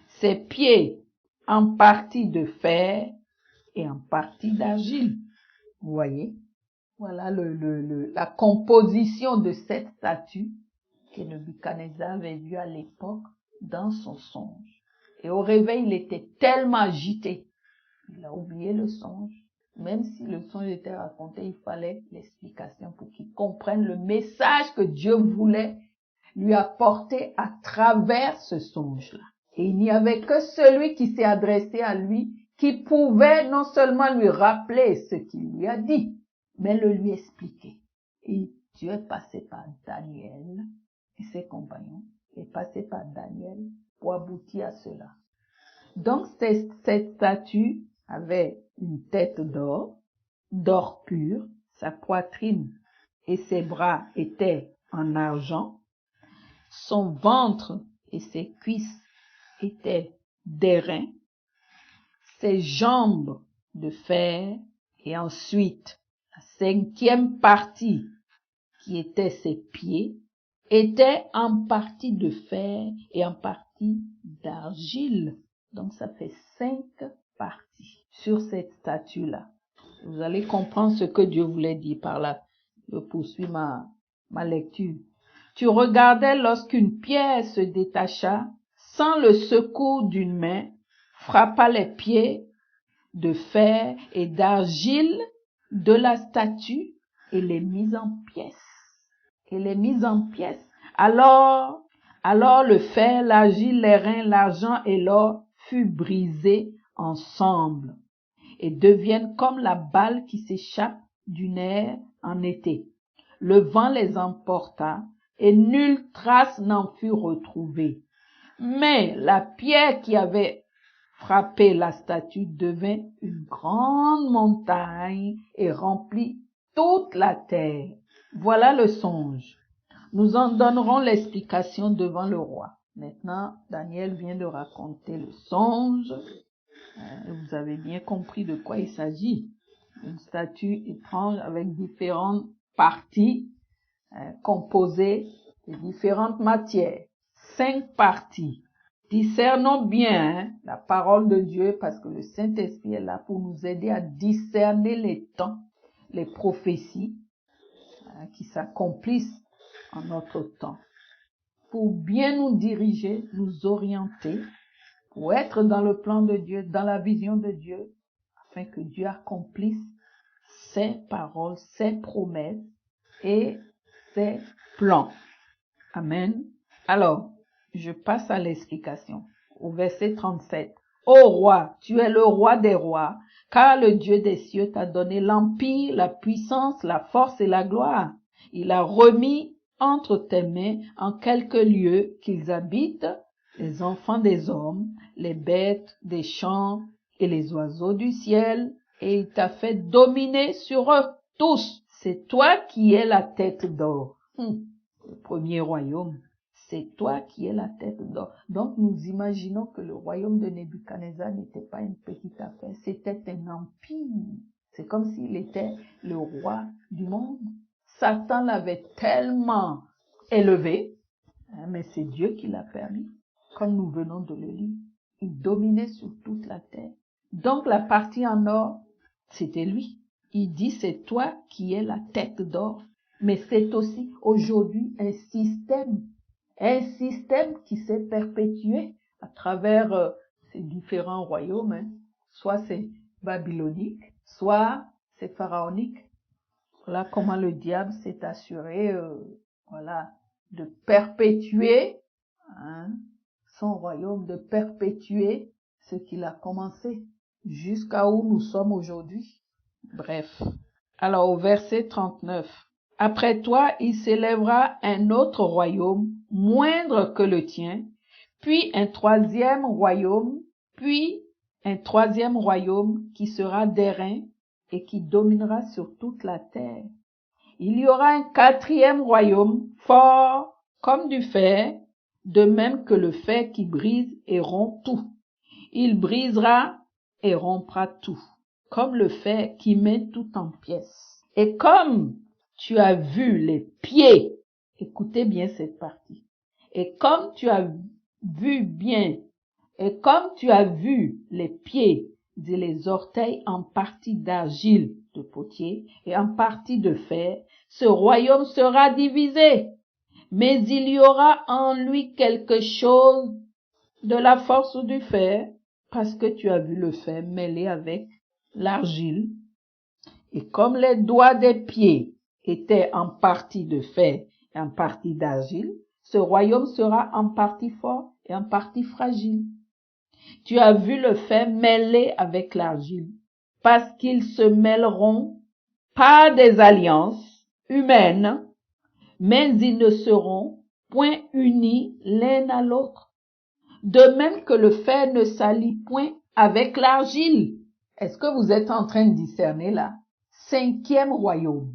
ses pieds en partie de fer et en partie d'argile. Vous voyez, voilà la composition de cette statue que Nebuchadnezzar avait vue à l'époque dans son songe. Et au réveil, il était tellement agité, il a oublié le songe. Même si le songe était raconté, il fallait l'explication pour qu'il comprenne le message que Dieu voulait lui apporter à travers ce songe-là. Et il n'y avait que celui qui s'est adressé à lui qui pouvait non seulement lui rappeler ce qu'il lui a dit, mais le lui expliquer. Et Dieu est passé par Daniel et ses compagnons, est passé par Daniel pour aboutir à cela. Donc cette statue avait une tête d'or pur, sa poitrine et ses bras étaient en argent, son ventre et ses cuisses étaient d'airain, ses jambes de fer, et ensuite la cinquième partie qui était ses pieds était en partie de fer et en partie d'argile. Donc ça fait 5 parties sur cette statue-là. Vous allez comprendre ce que Dieu voulait dire par là. Je poursuis ma lecture. Tu regardais lorsqu'une pierre se détacha, sans le secours d'une main, frappa les pieds de fer et d'argile de la statue et les mit en pièces. Alors le fer, l'argile, l'airain, l'argent et l'or furent brisés ensemble et deviennent comme la balle qui s'échappe du nerf en été. Le vent les emporta et nulle trace n'en fut retrouvée. Mais la pierre qui avait frappé la statue devint une grande montagne et remplit toute la terre. Voilà le songe. Nous en donnerons l'explication devant le roi. Maintenant, Daniel vient de raconter le songe. Vous avez bien compris de quoi il s'agit. Une statue étrange avec différentes parties composées de différentes matières. 5 parties. Discernons bien la parole de Dieu parce que le Saint-Esprit est là pour nous aider à discerner les temps, les prophéties qui s'accomplissent en notre temps, pour bien nous diriger, nous orienter, pour être dans le plan de Dieu, dans la vision de Dieu, afin que Dieu accomplisse ses paroles, ses promesses et ses plans. Amen. Alors, je passe à l'explication. Au verset 37. Ô roi, tu es le roi des rois, car le Dieu des cieux t'a donné l'empire, la puissance, la force et la gloire. Il a remis entre tes mains en quelques lieux qu'ils habitent, les enfants des hommes, les bêtes des champs et les oiseaux du ciel, et il t'a fait dominer sur eux tous. C'est toi qui es la tête d'or. Le premier royaume, c'est toi qui es la tête d'or. Donc nous imaginons que le royaume de Nebuchadnezzar n'était pas une petite affaire, c'était un empire. C'est comme s'il était le roi du monde. Satan l'avait tellement élevé, mais c'est Dieu qui l'a permis, comme nous venons de le lire. Il dominait sur toute la terre. Donc la partie en or, c'était lui. Il dit, c'est toi qui es la tête d'or. Mais c'est aussi aujourd'hui un système qui s'est perpétué à travers ces différents royaumes. Soit c'est babylonique, soit c'est pharaonique. Voilà comment le diable s'est assuré de perpétuer son royaume, de perpétuer ce qu'il a commencé jusqu'à où nous sommes aujourd'hui. Bref. Alors au verset 39. Après toi, il s'élèvera un autre royaume, moindre que le tien, puis un troisième royaume qui sera d'airain et qui dominera sur toute la terre. Il y aura un quatrième royaume, fort comme du fer, de même que le fer qui brise et rompt tout. Il brisera et rompra tout, comme le fer qui met tout en pièces. Et comme tu as vu les pieds, écoutez bien cette partie, et comme tu as vu bien, et comme tu as vu les pieds et les orteils en partie d'argile de potier et en partie de fer, ce royaume sera divisé, mais il y aura en lui quelque chose de la force du fer, parce que tu as vu le fer mêlé avec l'argile. Et comme les doigts des pieds étaient en partie de fer et en partie d'argile, ce royaume sera en partie fort et en partie fragile. Tu as vu le fer mêlé avec l'argile, parce qu'ils se mêleront par des alliances humaines, mais ils ne seront point unis l'un à l'autre. De même que le fer ne s'allie point avec l'argile. Est-ce que vous êtes en train de discerner là? Cinquième royaume.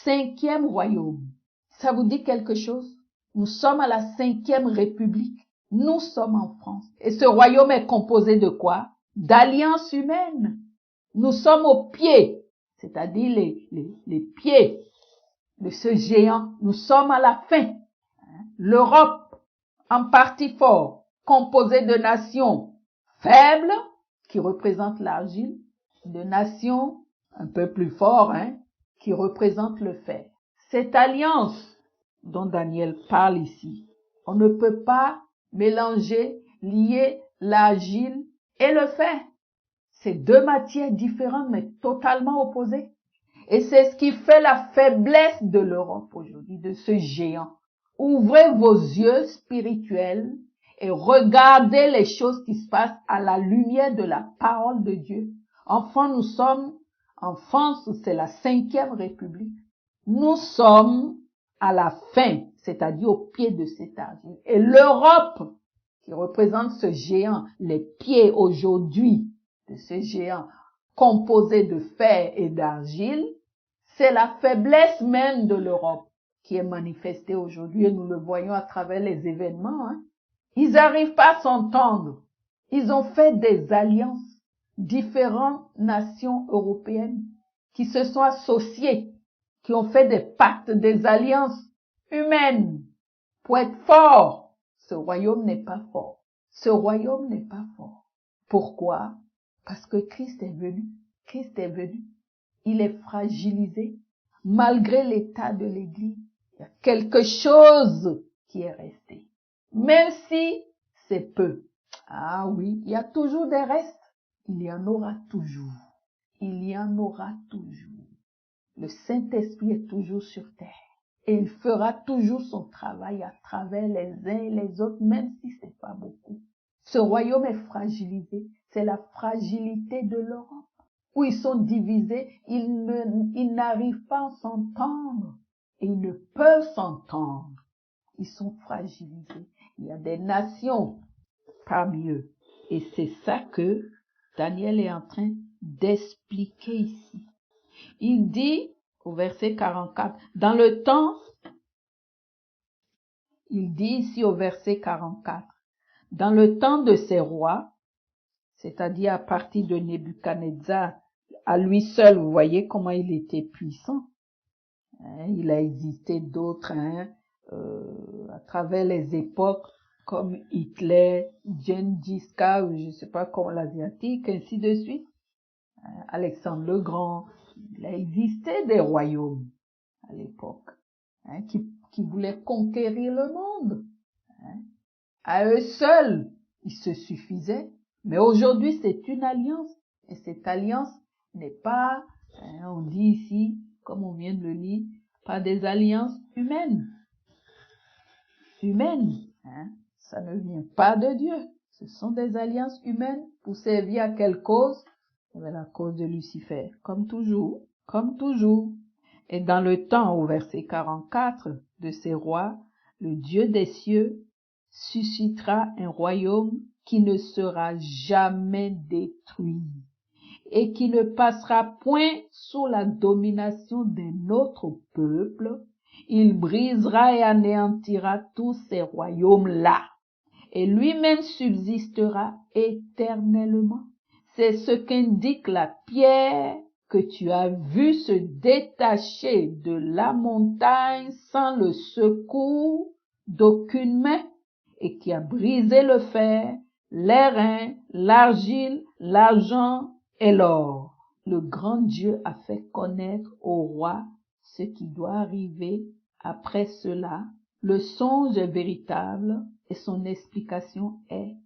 Cinquième royaume. Ça vous dit quelque chose? Nous sommes à la 5e République. Nous sommes en France. Et ce royaume est composé de quoi? D'alliances humaines. Nous sommes au pied, c'est-à-dire les pieds de ce géant. Nous sommes à la fin. L'Europe, en partie fort, composée de nations faibles, qui représentent l'argile, de nations un peu plus fortes, qui représentent le fer. Cette alliance dont Daniel parle ici, on ne peut pas mélanger, lier l'argile et le fer. C'est deux matières différentes mais totalement opposées. Et c'est ce qui fait la faiblesse de l'Europe aujourd'hui, de ce géant. Ouvrez vos yeux spirituels et regardez les choses qui se passent à la lumière de la parole de Dieu. Enfin, nous sommes en France, c'est la 5e République. Nous sommes à la fin, c'est-à-dire au pied de cet argile. Et l'Europe, qui représente ce géant, les pieds aujourd'hui de ce géant composé de fer et d'argile, c'est la faiblesse même de l'Europe qui est manifestée aujourd'hui et nous le voyons à travers les événements. Ils n'arrivent pas à s'entendre. Ils ont fait des alliances, différentes nations européennes qui se sont associées, qui ont fait des pactes, des alliances humaines pour être forts. Ce royaume n'est pas fort. Ce royaume n'est pas fort. Pourquoi? Parce que Christ est venu. Christ est venu. Il est fragilisé. Malgré l'état de l'Église, il y a quelque chose qui est resté. Même si c'est peu. Ah oui, il y a toujours des restes. Il y en aura toujours. Il y en aura toujours. Le Saint-Esprit est toujours sur terre. Et il fera toujours son travail à travers les uns et les autres, même si c'est pas beaucoup. Ce royaume est fragilisé. C'est la fragilité de l'Europe. Où ils sont divisés, ils n'arrivent pas à s'entendre. Et ils ne peuvent s'entendre. Ils sont fragilisés. Il y a des nations parmi eux. Et c'est ça que Daniel est en train d'expliquer ici. Il dit au verset 44, dans le temps, il dit ici au verset 44, dans le temps de ces rois, c'est-à-dire à partir de Nebuchadnezzar, à lui seul, vous voyez comment il était puissant. Il a existé d'autres à travers les époques comme Hitler, Gengis Khan, ou je ne sais pas comment l'asiatique, ainsi de suite. Alexandre le Grand. Il a existé des royaumes à l'époque qui voulaient conquérir le monde. À eux seuls, ils se suffisaient. Mais aujourd'hui, c'est une alliance. Et cette alliance n'est pas, on dit ici, comme on vient de le lire, pas des alliances humaines. Humaines, ça ne vient pas de Dieu. Ce sont des alliances humaines pour servir à quelle cause? La cause de Lucifer, comme toujours, comme toujours. Et dans le temps, au verset 44 de ces rois, le Dieu des cieux suscitera un royaume qui ne sera jamais détruit et qui ne passera point sous la domination d'un autre peuple. Il brisera et anéantira tous ces royaumes-là et lui-même subsistera éternellement. C'est ce qu'indique la pierre que tu as vue se détacher de la montagne sans le secours d'aucune main et qui a brisé le fer, l'airain, l'argile, l'argent et l'or. Le grand Dieu a fait connaître au roi ce qui doit arriver après cela. Le songe est véritable et son explication est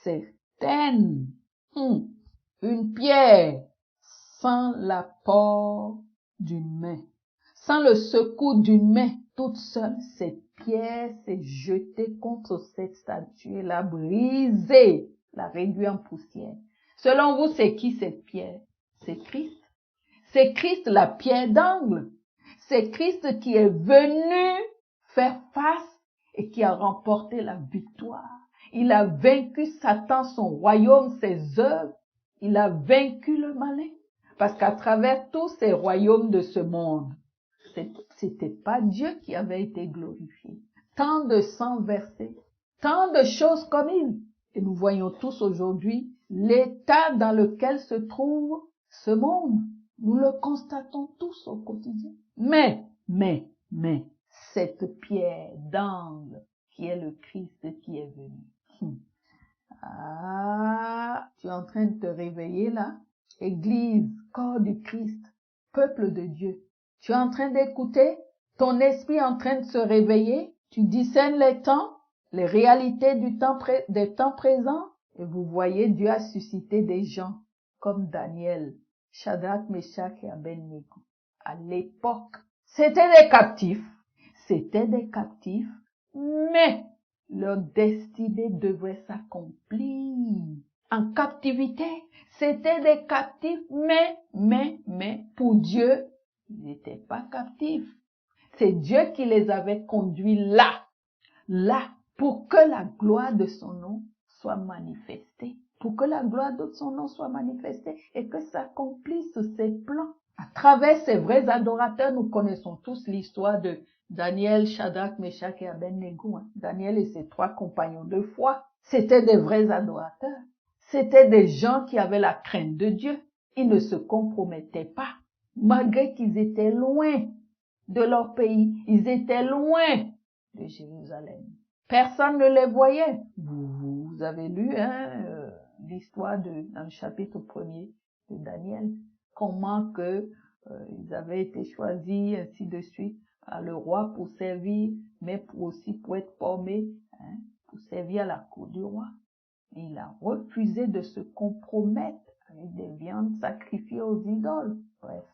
certaine. Une pierre sans l'apport d'une main, sans le secours d'une main toute seule, cette pierre s'est jetée contre cette statue et l'a brisée, l'a réduite en poussière. Selon vous, c'est qui cette pierre? C'est Christ. C'est Christ la pierre d'angle. C'est Christ qui est venu faire face et qui a remporté la victoire. Il a vaincu Satan, son royaume, ses œuvres. Il a vaincu le malin. Parce qu'à travers tous ces royaumes de ce monde, c'était pas Dieu qui avait été glorifié. Tant de sang versé, tant de choses commises. Et nous voyons tous aujourd'hui l'état dans lequel se trouve ce monde. Nous le constatons tous au quotidien. Mais, cette pierre d'angle qui est le Christ qui est venu. Tu es en train de te réveiller là? Église, corps du Christ, peuple de Dieu. Tu es en train d'écouter? Ton esprit est en train de se réveiller? Tu discernes les temps, les réalités des temps présents? Et vous voyez, Dieu a suscité des gens comme Daniel, Shadrach, Meshach et Abednego. À l'époque, c'était des captifs, mais leur destinée devrait s'accomplir. En captivité, c'était des captifs, mais pour Dieu, ils n'étaient pas captifs. C'est Dieu qui les avait conduits là, pour que la gloire de son nom soit manifestée. Pour que la gloire de son nom soit manifestée et que s'accomplissent ses plans. À travers ces vrais adorateurs, nous connaissons tous l'histoire de Daniel, Shadrach, Meshach et Abednego. Daniel et ses 3 compagnons de foi, c'était des vrais adorateurs. C'était des gens qui avaient la crainte de Dieu. Ils ne se compromettaient pas, malgré qu'ils étaient loin de leur pays. Ils étaient loin de Jérusalem. Personne ne les voyait. Vous avez lu l'histoire dans le chapitre 1er de Daniel, comment ils avaient été choisis, ainsi de suite, à le roi pour servir, mais aussi pour être formés, pour servir à la cour du roi. Et il a refusé de se compromettre avec des viandes sacrifiées aux idoles. Bref,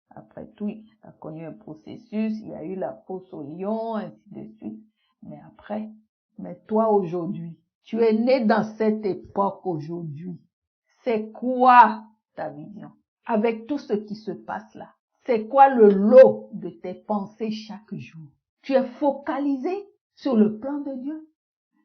après tout, il a connu un processus, il y a eu la fosse au lion, ainsi de suite. Mais toi aujourd'hui, tu es né dans cette époque aujourd'hui. C'est quoi ta vision? Avec tout ce qui se passe là, c'est quoi le lot de tes pensées chaque jour? Tu es focalisé sur le plan de Dieu?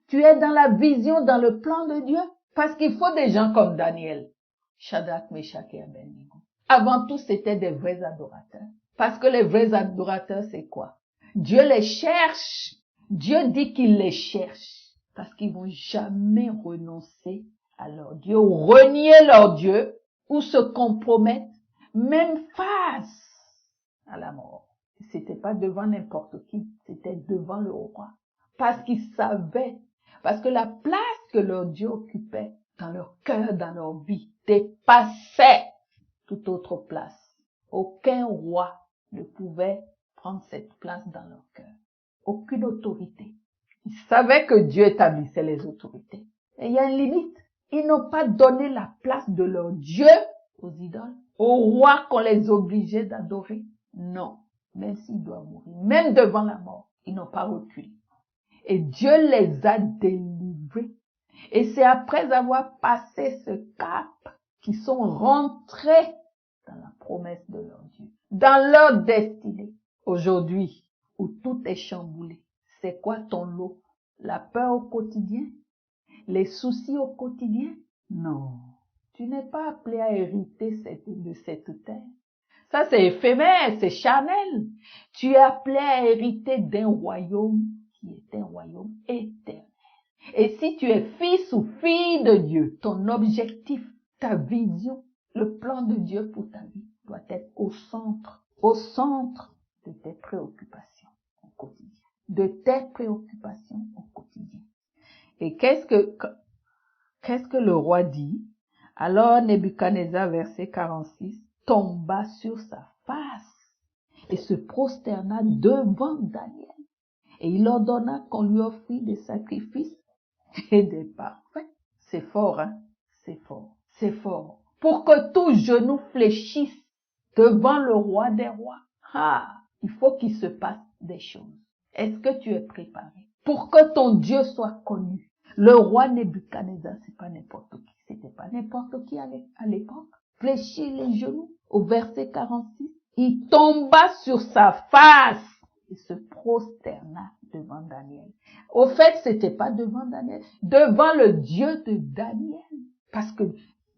Tu es dans la vision, dans le plan de Dieu? Parce qu'il faut des gens comme Daniel, Shadrach, Meshach et Abednego. Avant tout, c'était des vrais adorateurs. Parce que les vrais adorateurs, c'est quoi? Dieu les cherche. Dieu dit qu'il les cherche. Parce qu'ils vont jamais renoncer à leur Dieu, ou renier leur Dieu, ou se compromettre, même face à la mort. C'était pas devant n'importe qui, c'était devant le roi. Parce qu'ils savaient, parce que la place que leur Dieu occupait dans leur cœur, dans leur vie, dépassait toute autre place. Aucun roi ne pouvait prendre cette place dans leur cœur. Aucune autorité. Ils savaient que Dieu établissait les autorités. Et il y a une limite. Ils n'ont pas donné la place de leur Dieu aux idoles, aux rois qu'on les obligeait d'adorer. Non. Même s'ils doivent mourir, même devant la mort, ils n'ont pas reculé. Et Dieu les a délivrés. Et c'est après avoir passé ce cap qu'ils sont rentrés dans la promesse de leur Dieu, dans leur destinée. Aujourd'hui, où tout est chamboulé, c'est quoi ton lot? La peur au quotidien? Les soucis au quotidien? Non. Tu n'es pas appelé à hériter de cette terre. Ça, c'est éphémère, c'est charnel. Tu es appelé à hériter d'un royaume qui est un royaume éternel. Et si tu es fils ou fille de Dieu, ton objectif, ta vision, le plan de Dieu pour ta vie doit être au centre de tes préoccupations au quotidien. De tes préoccupations au quotidien. Et qu'est-ce que le roi dit? Alors Nebuchadnezzar, verset 46, tomba sur sa face et se prosterna devant Daniel. Et il ordonna qu'on lui offrit des sacrifices et des parfums. C'est fort, hein? C'est fort. C'est fort. Pour que tout genou fléchisse devant le roi des rois. Il faut qu'il se passe des choses. Est-ce que tu es préparé? Pour que ton Dieu soit connu. Le roi Nebuchadnezzar, c'est pas n'importe qui. C'était pas n'importe qui à l'époque. Fléchit les genoux. Au verset 46, il tomba sur sa face et se prosterna devant Daniel. Au fait, c'était pas devant Daniel, devant le Dieu de Daniel. Parce que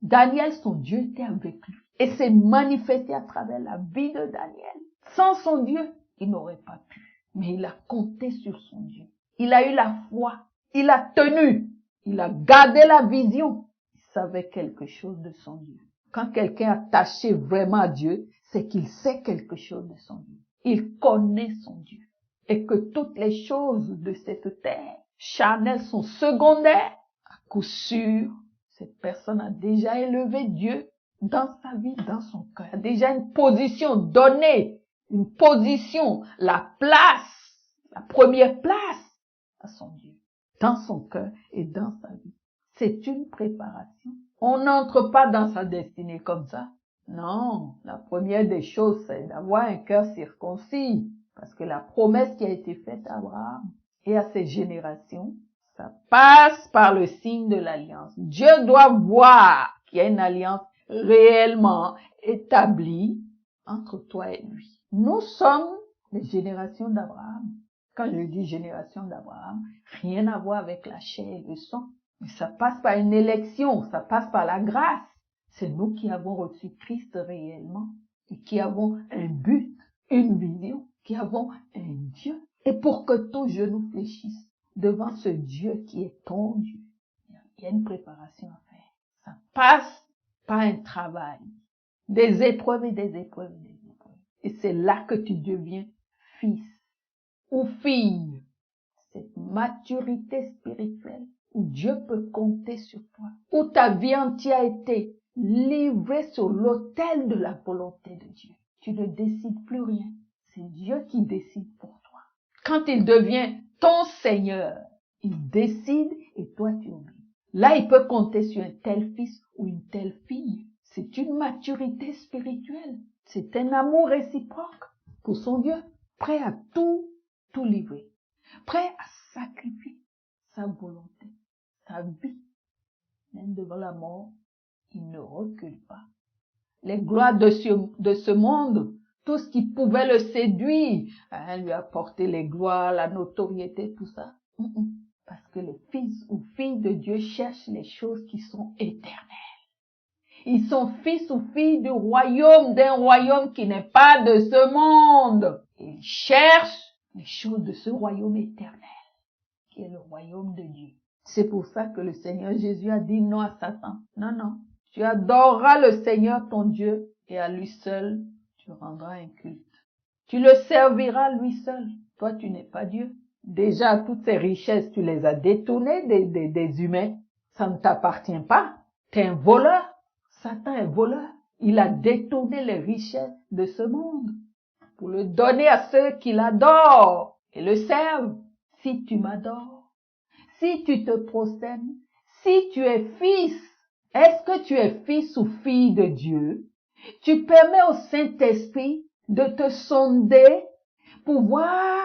Daniel, son Dieu était avec lui. Et s'est manifesté à travers la vie de Daniel. Sans son Dieu, il n'aurait pas pu. Mais il a compté sur son Dieu. Il a eu la foi. Il a tenu. Il a gardé la vision. Il savait quelque chose de son Dieu. Quand quelqu'un est attaché vraiment à Dieu, c'est qu'il sait quelque chose de son Dieu. Il connaît son Dieu. Et que toutes les choses de cette terre charnelles sont secondaires. À coup sûr, cette personne a déjà élevé Dieu dans sa vie, dans son cœur. A déjà une position donnée, une position, la place, la première place à son Dieu, dans son cœur et dans sa vie. C'est une préparation. On n'entre pas dans sa destinée comme ça. Non, la première des choses, c'est d'avoir un cœur circoncis. Parce que la promesse qui a été faite à Abraham et à ses générations, ça passe par le signe de l'alliance. Dieu doit voir qu'il y a une alliance réellement établie entre toi et lui. Nous sommes les générations d'Abraham. Quand je dis génération d'Abraham, rien à voir avec la chair et le sang. Mais ça passe par une élection, ça passe par la grâce. C'est nous qui avons reçu Christ réellement et qui avons un but, une vision, qui avons un Dieu. Et pour que ton genou fléchisse devant ce Dieu qui est ton Dieu, il y a une préparation à faire. Ça passe par un travail, des épreuves et des épreuves et des épreuves. Et c'est là que tu deviens fils ou fille. Cette maturité spirituelle où Dieu peut compter sur toi, où ta vie entière a été livrée sur l'autel de la volonté de Dieu. Tu ne décides plus rien. C'est Dieu qui décide pour toi. Quand il devient ton Seigneur, il décide et toi tu obéis. Là, il peut compter sur un tel fils ou une telle fille. C'est une maturité spirituelle. C'est un amour réciproque pour son Dieu, prêt à tout livrer, prêt à sacrifier sa volonté, sa vie. Même devant la mort, il ne recule pas. Les gloires de ce monde, tout ce qui pouvait le séduire, lui apporter les gloires, la notoriété, tout ça. Parce que les fils ou filles de Dieu cherchent les choses qui sont éternelles. Ils sont fils ou filles du royaume, d'un royaume qui n'est pas de ce monde. Ils cherchent les choses de ce royaume éternel, qui est le royaume de Dieu. C'est pour ça que le Seigneur Jésus a dit non à Satan. Non, tu adoreras le Seigneur ton Dieu et à lui seul tu rendras un culte. Tu le serviras lui seul. Toi, tu n'es pas Dieu. Déjà, toutes ces richesses, tu les as détournées des humains. Ça ne t'appartient pas. Tu es un voleur. Satan est voleur. Il a détourné les richesses de ce monde pour le donner à ceux qui l'adorent et le servent. Si tu m'adores, si tu te prosternes, si tu es fils, est-ce que tu es fils ou fille de Dieu? Tu permets au Saint-Esprit de te sonder pour voir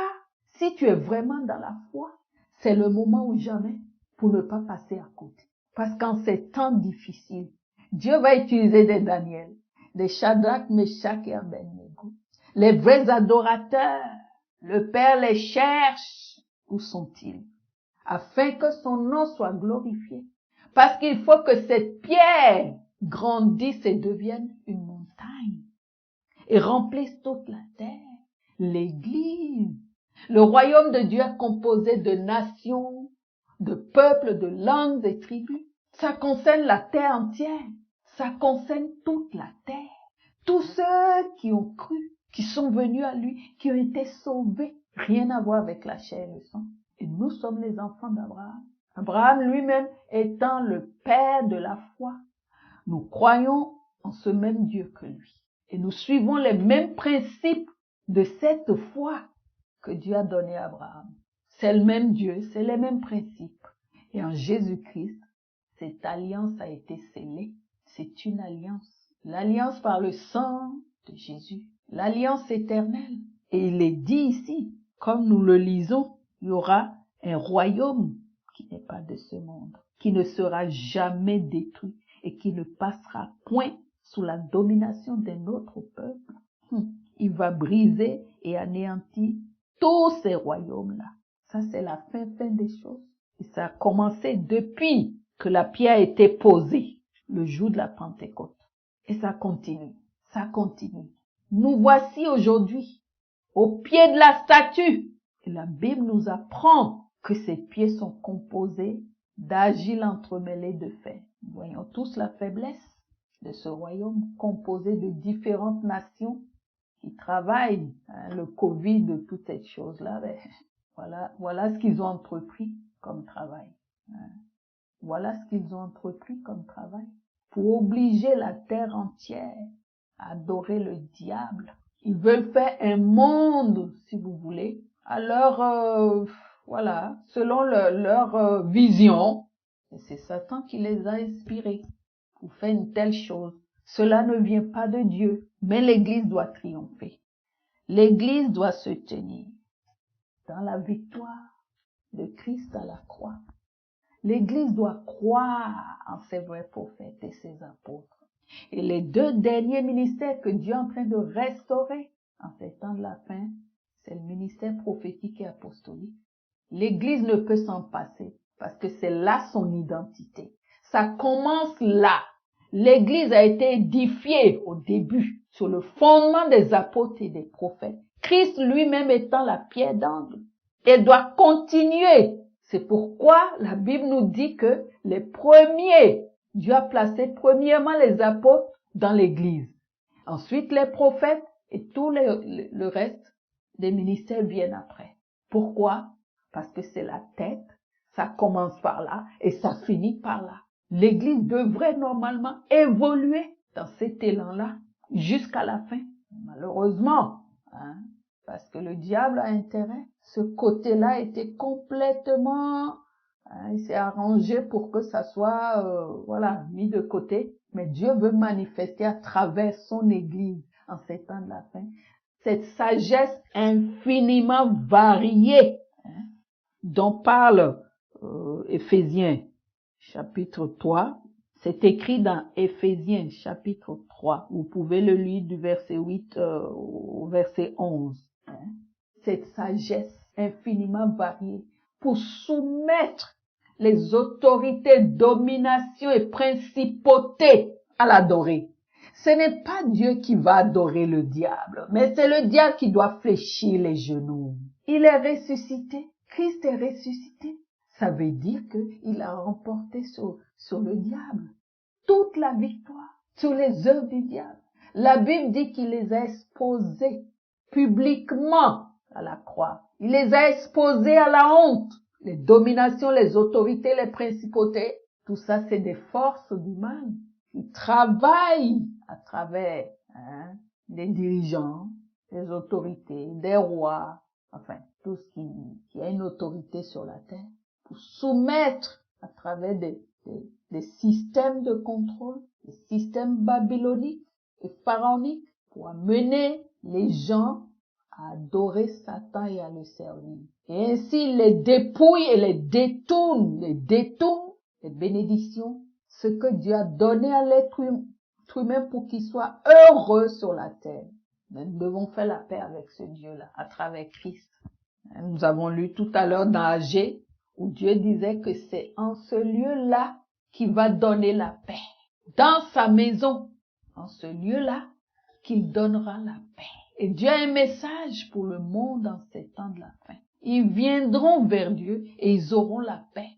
si tu es vraiment dans la foi. C'est le moment ou jamais pour ne pas passer à côté. Parce qu'en ces temps difficiles, Dieu va utiliser des Daniel, des Shadrach, Meshach et Abednego. Les vrais adorateurs, le Père les cherche. Où sont-ils? Afin que son nom soit glorifié. Parce qu'il faut que cette pierre grandisse et devienne une montagne. Et remplisse toute la terre. L'Église. Le royaume de Dieu est composé de nations, de peuples, de langues et tribus. Ça concerne la terre entière. Ça concerne toute la terre. Tous ceux qui ont cru, qui sont venus à lui, qui ont été sauvés. Rien à voir avec la chair et le sang. Et nous sommes les enfants d'Abraham. Abraham lui-même étant le père de la foi. Nous croyons en ce même Dieu que lui. Et nous suivons les mêmes principes de cette foi que Dieu a donné à Abraham. C'est le même Dieu, c'est les mêmes principes. Et en Jésus-Christ, cette alliance a été scellée. C'est une alliance. L'alliance par le sang de Jésus. L'alliance éternelle. Et il est dit ici, comme nous le lisons, il y aura un royaume qui n'est pas de ce monde, qui ne sera jamais détruit et qui ne passera point sous la domination d'un autre peuple. Il va briser et anéantir tous ces royaumes-là. Ça, c'est la fin des choses. Et ça a commencé depuis que la pierre a été posée, le jour de la Pentecôte. Et ça continue, ça continue. Nous voici aujourd'hui au pied de la statue. Et la Bible nous apprend que ces pieds sont composés d'argile entremêlée de fer. Nous voyons tous la faiblesse de ce royaume composé de différentes nations qui travaillent. Le Covid, de toutes ces choses-là, voilà ce qu'ils ont entrepris comme travail. Voilà ce qu'ils ont entrepris comme travail pour obliger la terre entière à adorer le diable. Ils veulent faire un monde, si vous voulez, à leur, selon leur vision. Et c'est Satan qui les a inspirés pour faire une telle chose. Cela ne vient pas de Dieu, mais l'Église doit triompher. L'Église doit se tenir dans la victoire de Christ à la croix. L'Église doit croire en ses vrais prophètes et ses apôtres. Et les deux derniers ministères que Dieu est en train de restaurer en ces temps de la fin, c'est le ministère prophétique et apostolique. L'Église ne peut s'en passer parce que c'est là son identité. Ça commence là. L'Église a été édifiée au début sur le fondement des apôtres et des prophètes. Christ lui-même étant la pierre d'angle. Elle doit continuer. C'est pourquoi la Bible nous dit que les premiers, Dieu a placé premièrement les apôtres dans l'Église. Ensuite les prophètes et tout le reste des ministères viennent après. Pourquoi? Parce que c'est la tête, ça commence par là et ça finit par là. L'Église devrait normalement évoluer dans cet élan-là jusqu'à la fin. Malheureusement, parce que le diable a intérêt, ce côté-là a été complètement, il s'est arrangé pour que ça soit, mis de côté. Mais Dieu veut manifester à travers son Église en ces temps de la fin cette sagesse infiniment variée dont parle Éphésiens chapitre 3. C'est écrit dans Éphésiens chapitre 3. Vous pouvez le lire du verset 8 au verset 11. Cette sagesse infiniment variée pour soumettre les autorités, dominations et principautés à l'adorer. Ce n'est pas Dieu qui va adorer le diable, mais c'est le diable qui doit fléchir les genoux. Il est ressuscité. Christ est ressuscité. Ça veut dire qu'il a remporté sur le diable toute la victoire, sur les œuvres du diable. La Bible dit qu'il les a exposés publiquement à la croix. Il les a exposés à la honte. Les dominations, les autorités, les principautés, tout ça c'est des forces du mal qui travaillent à travers des dirigeants, des autorités, des rois, enfin tout ce qui a une autorité sur la terre, pour soumettre à travers des systèmes de contrôle, des systèmes babyloniques et pharaoniques, pour amener les gens à adorer Satan et à le servir. Et ainsi, les dépouille et les détourne les bénédictions, ce que Dieu a donné à l'être humain pour qu'il soit heureux sur la terre. Mais nous devons faire la paix avec ce Dieu-là, à travers Christ. Nous avons lu tout à l'heure dans Agé, où Dieu disait que c'est en ce lieu-là qu'il va donner la paix. Dans sa maison, en ce lieu-là, qu'il donnera la paix. Et Dieu a un message pour le monde en ces temps de la fin. Ils viendront vers Dieu et ils auront la paix.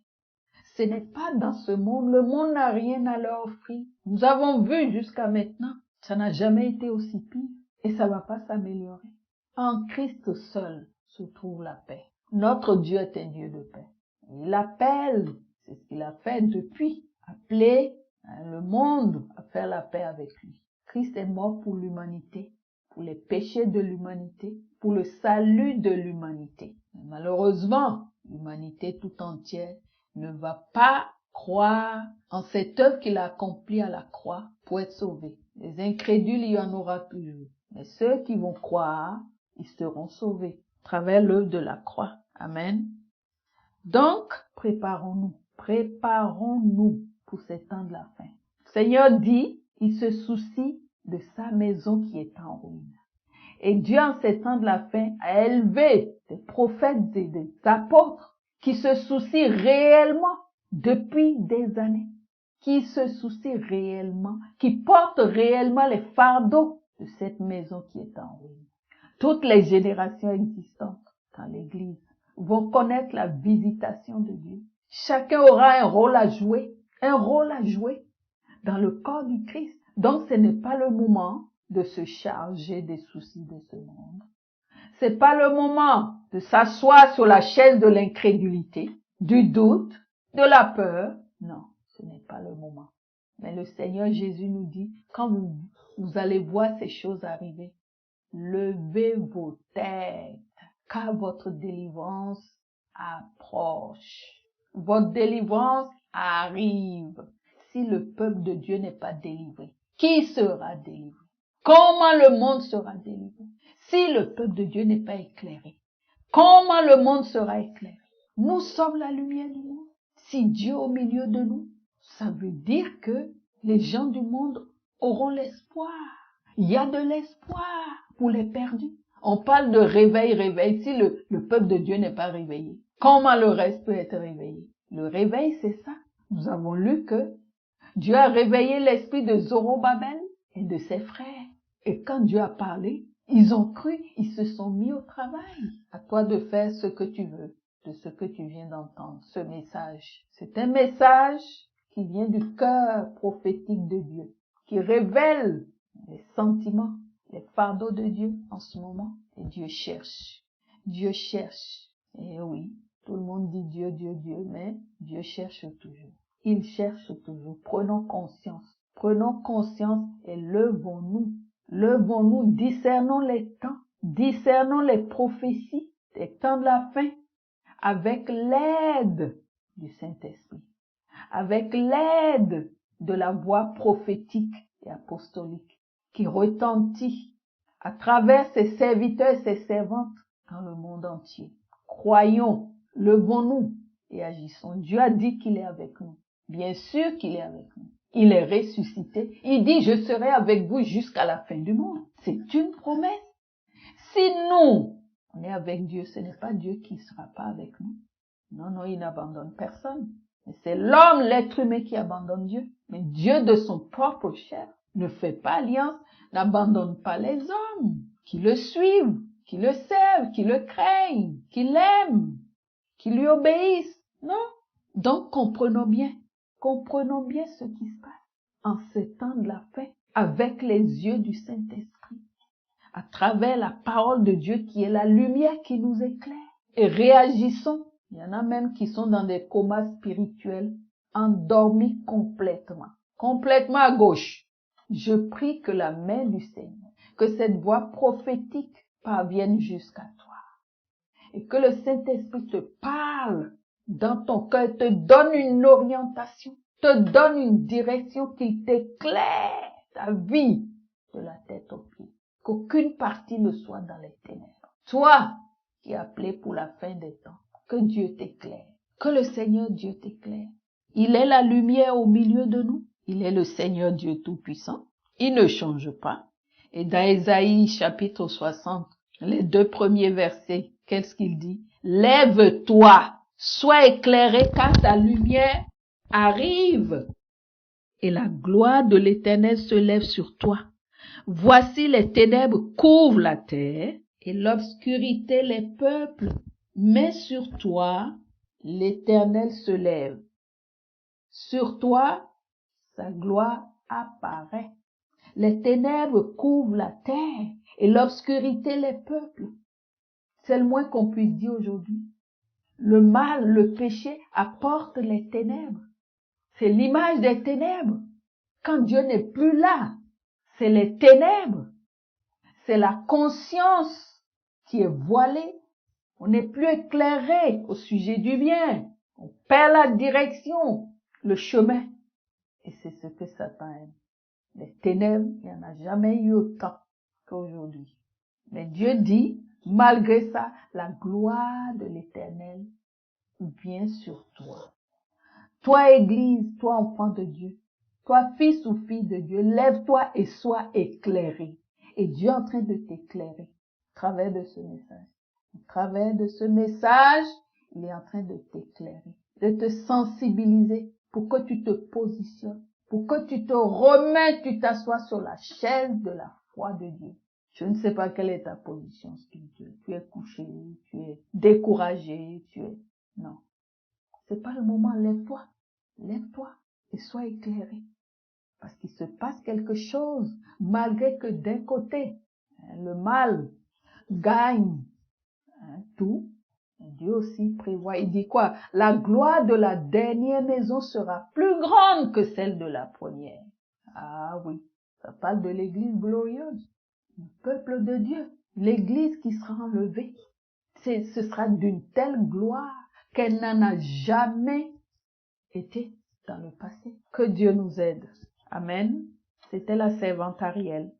Ce n'est pas dans ce monde. Le monde n'a rien à leur offrir. Nous avons vu jusqu'à maintenant, ça n'a jamais été aussi pire et ça ne va pas s'améliorer. En Christ seul se trouve la paix. Notre Dieu est un Dieu de paix. Il appelle, c'est ce qu'il a fait depuis, appeler le monde à faire la paix avec lui. Christ est mort pour l'humanité, pour les péchés de l'humanité, pour le salut de l'humanité. Malheureusement, l'humanité tout entière ne va pas croire en cette œuvre qu'il a accomplie à la croix pour être sauvée. Les incrédules, il y en aura toujours. Mais ceux qui vont croire, ils seront sauvés à travers l'œuvre de la croix. Amen. Donc, préparons-nous pour ces temps de la fin. Le Seigneur dit, il se soucie de sa maison qui est en ruine. Et Dieu, en ces temps de la fin, a élevé des prophètes et des apôtres qui se soucient réellement depuis des années, qui se soucient réellement, qui portent réellement les fardeaux de cette maison qui est en ruine. Toutes les générations existantes dans l'Église vont connaître la visitation de Dieu. Chacun aura un rôle à jouer dans le corps du Christ. Donc ce n'est pas le moment de se charger des soucis de ce monde. C'est pas le moment de s'asseoir sur la chaise de l'incrédulité, du doute, de la peur. Non, ce n'est pas le moment. Mais le Seigneur Jésus nous dit, quand vous allez voir ces choses arriver, levez vos têtes, car votre délivrance approche. Votre délivrance arrive. Si le peuple de Dieu n'est pas délivré, qui sera délivré? Comment le monde sera délivré? Si le peuple de Dieu n'est pas éclairé, comment le monde sera éclairé? Nous sommes la lumière du monde. Si Dieu est au milieu de nous, ça veut dire que les gens du monde auront l'espoir. Il y a de l'espoir pour les perdus. On parle de réveil. Si le peuple de Dieu n'est pas réveillé, comment le reste peut être réveillé? Le réveil, c'est ça. Nous avons lu que Dieu a réveillé l'esprit de Zorobabel et de ses frères. Et quand Dieu a parlé, ils ont cru, ils se sont mis au travail. À toi de faire ce que tu veux, de ce que tu viens d'entendre, ce message. C'est un message qui vient du cœur prophétique de Dieu, qui révèle les sentiments, les fardeaux de Dieu en ce moment. Et Dieu cherche. Dieu cherche. Et oui, tout le monde dit Dieu, mais Dieu cherche toujours. Il cherche toujours. Prenons conscience et levons-nous. Discernons les temps, discernons les prophéties des temps de la fin avec l'aide du Saint-Esprit, avec l'aide de la voix prophétique et apostolique qui retentit à travers ses serviteurs et ses servantes dans le monde entier. Croyons, levons-nous et agissons. Dieu a dit qu'il est avec nous. Bien sûr qu'il est avec nous. Il est ressuscité. Il dit, je serai avec vous jusqu'à la fin du monde. C'est une promesse. Si nous, on est avec Dieu, ce n'est pas Dieu qui ne sera pas avec nous. Non, il n'abandonne personne. C'est l'homme, l'être humain qui abandonne Dieu. Mais Dieu de son propre chair ne fait pas alliance, n'abandonne pas les hommes qui le suivent, qui le servent, qui le craignent, qui l'aiment, qui lui obéissent. Non. Donc comprenons bien ce qui se passe en ces temps de la fin avec les yeux du Saint-Esprit, à travers la parole de Dieu qui est la lumière qui nous éclaire. Et réagissons. Il y en a même qui sont dans des comas spirituels, endormis complètement à gauche. Je prie que la main du Seigneur, que cette voix prophétique parvienne jusqu'à toi. Et que le Saint-Esprit te parle dans ton cœur, te donne une orientation, te donne une direction qui t'éclaire ta vie de la tête aux pieds. Qu'aucune partie ne soit dans les ténèbres. Toi qui es appelé pour la fin des temps, que Dieu t'éclaire, que le Seigneur Dieu t'éclaire. Il est la lumière au milieu de nous. Il est le Seigneur Dieu Tout-Puissant. Il ne change pas. Et dans Ésaïe chapitre 60, les 2 premiers versets, qu'est-ce qu'il dit? Lève-toi, sois éclairé car ta lumière arrive. Et la gloire de l'Éternel se lève sur toi. Voici les ténèbres couvrent la terre et l'obscurité les peuples. Mais sur toi, l'Éternel se lève Sur toi, sa gloire apparaît. Les ténèbres couvrent la terre et l'obscurité les peuples. C'est le moins qu'on puisse dire aujourd'hui. Le mal, le péché apporte les ténèbres. C'est l'image des ténèbres. Quand Dieu n'est plus là, c'est les ténèbres. C'est la conscience qui est voilée. On n'est plus éclairé au sujet du bien. On perd la direction, le chemin. Et c'est ce que Satan aime. Les ténèbres, il n'y en a jamais eu autant qu'aujourd'hui. Mais Dieu dit, malgré ça, la gloire de l'Éternel vient sur toi. Toi, Église, toi, enfant de Dieu, toi, fils ou fille de Dieu, lève-toi et sois éclairé. Et Dieu est en train de t'éclairer à travers de ce message. À travers de ce message, il est en train de t'éclairer, de te sensibiliser pour que tu te positionnes, pour que tu te remettes, tu t'assoies sur la chaise de la foi de Dieu. Je ne sais pas quelle est ta position spirituelle. Tu es couché, tu es découragé, Non. C'est pas le moment, lève-toi. Lève-toi et sois éclairé. Parce qu'il se passe quelque chose, malgré que d'un côté, le mal gagne tout, Dieu aussi prévoit. Il dit quoi? La gloire de la dernière maison sera plus grande que celle de la première. Ah oui, ça parle de l'église glorieuse, le peuple de Dieu, l'église qui sera enlevée. Ce sera d'une telle gloire qu'elle n'en a jamais été dans le passé. Que Dieu nous aide. Amen. C'était la servante Ariel.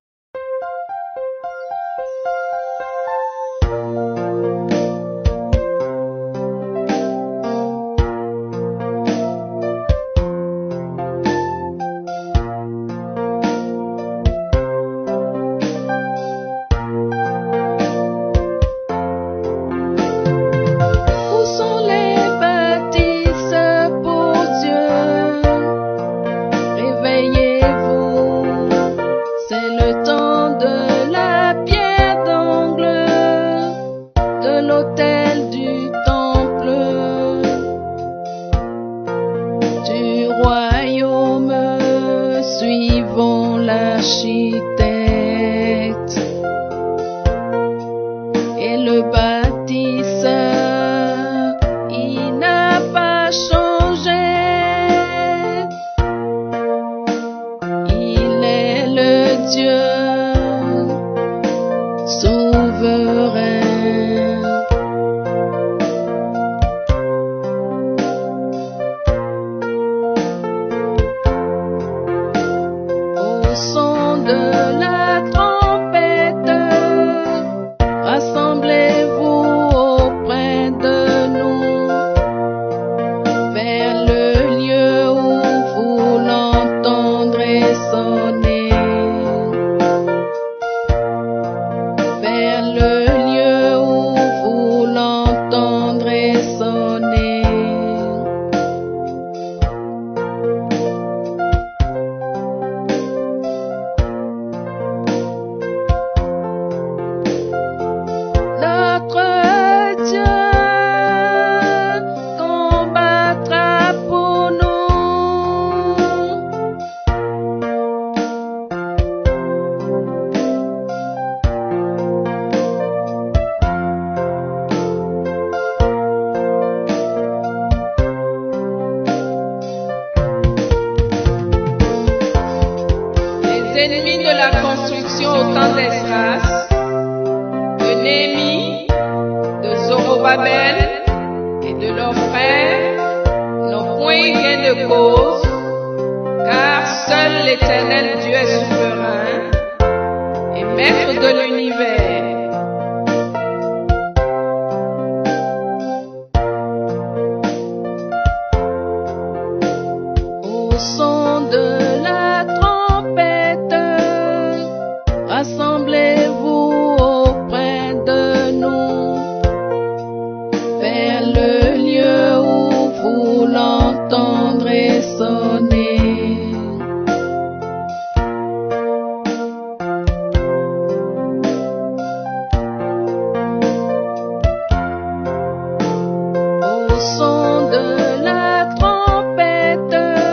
Au son de la trompette,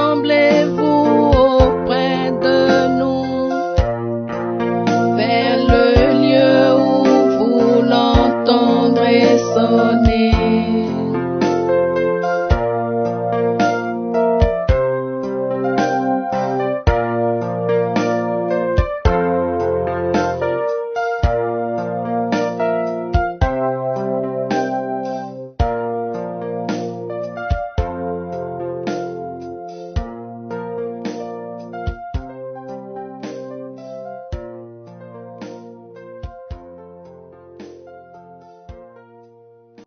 semblé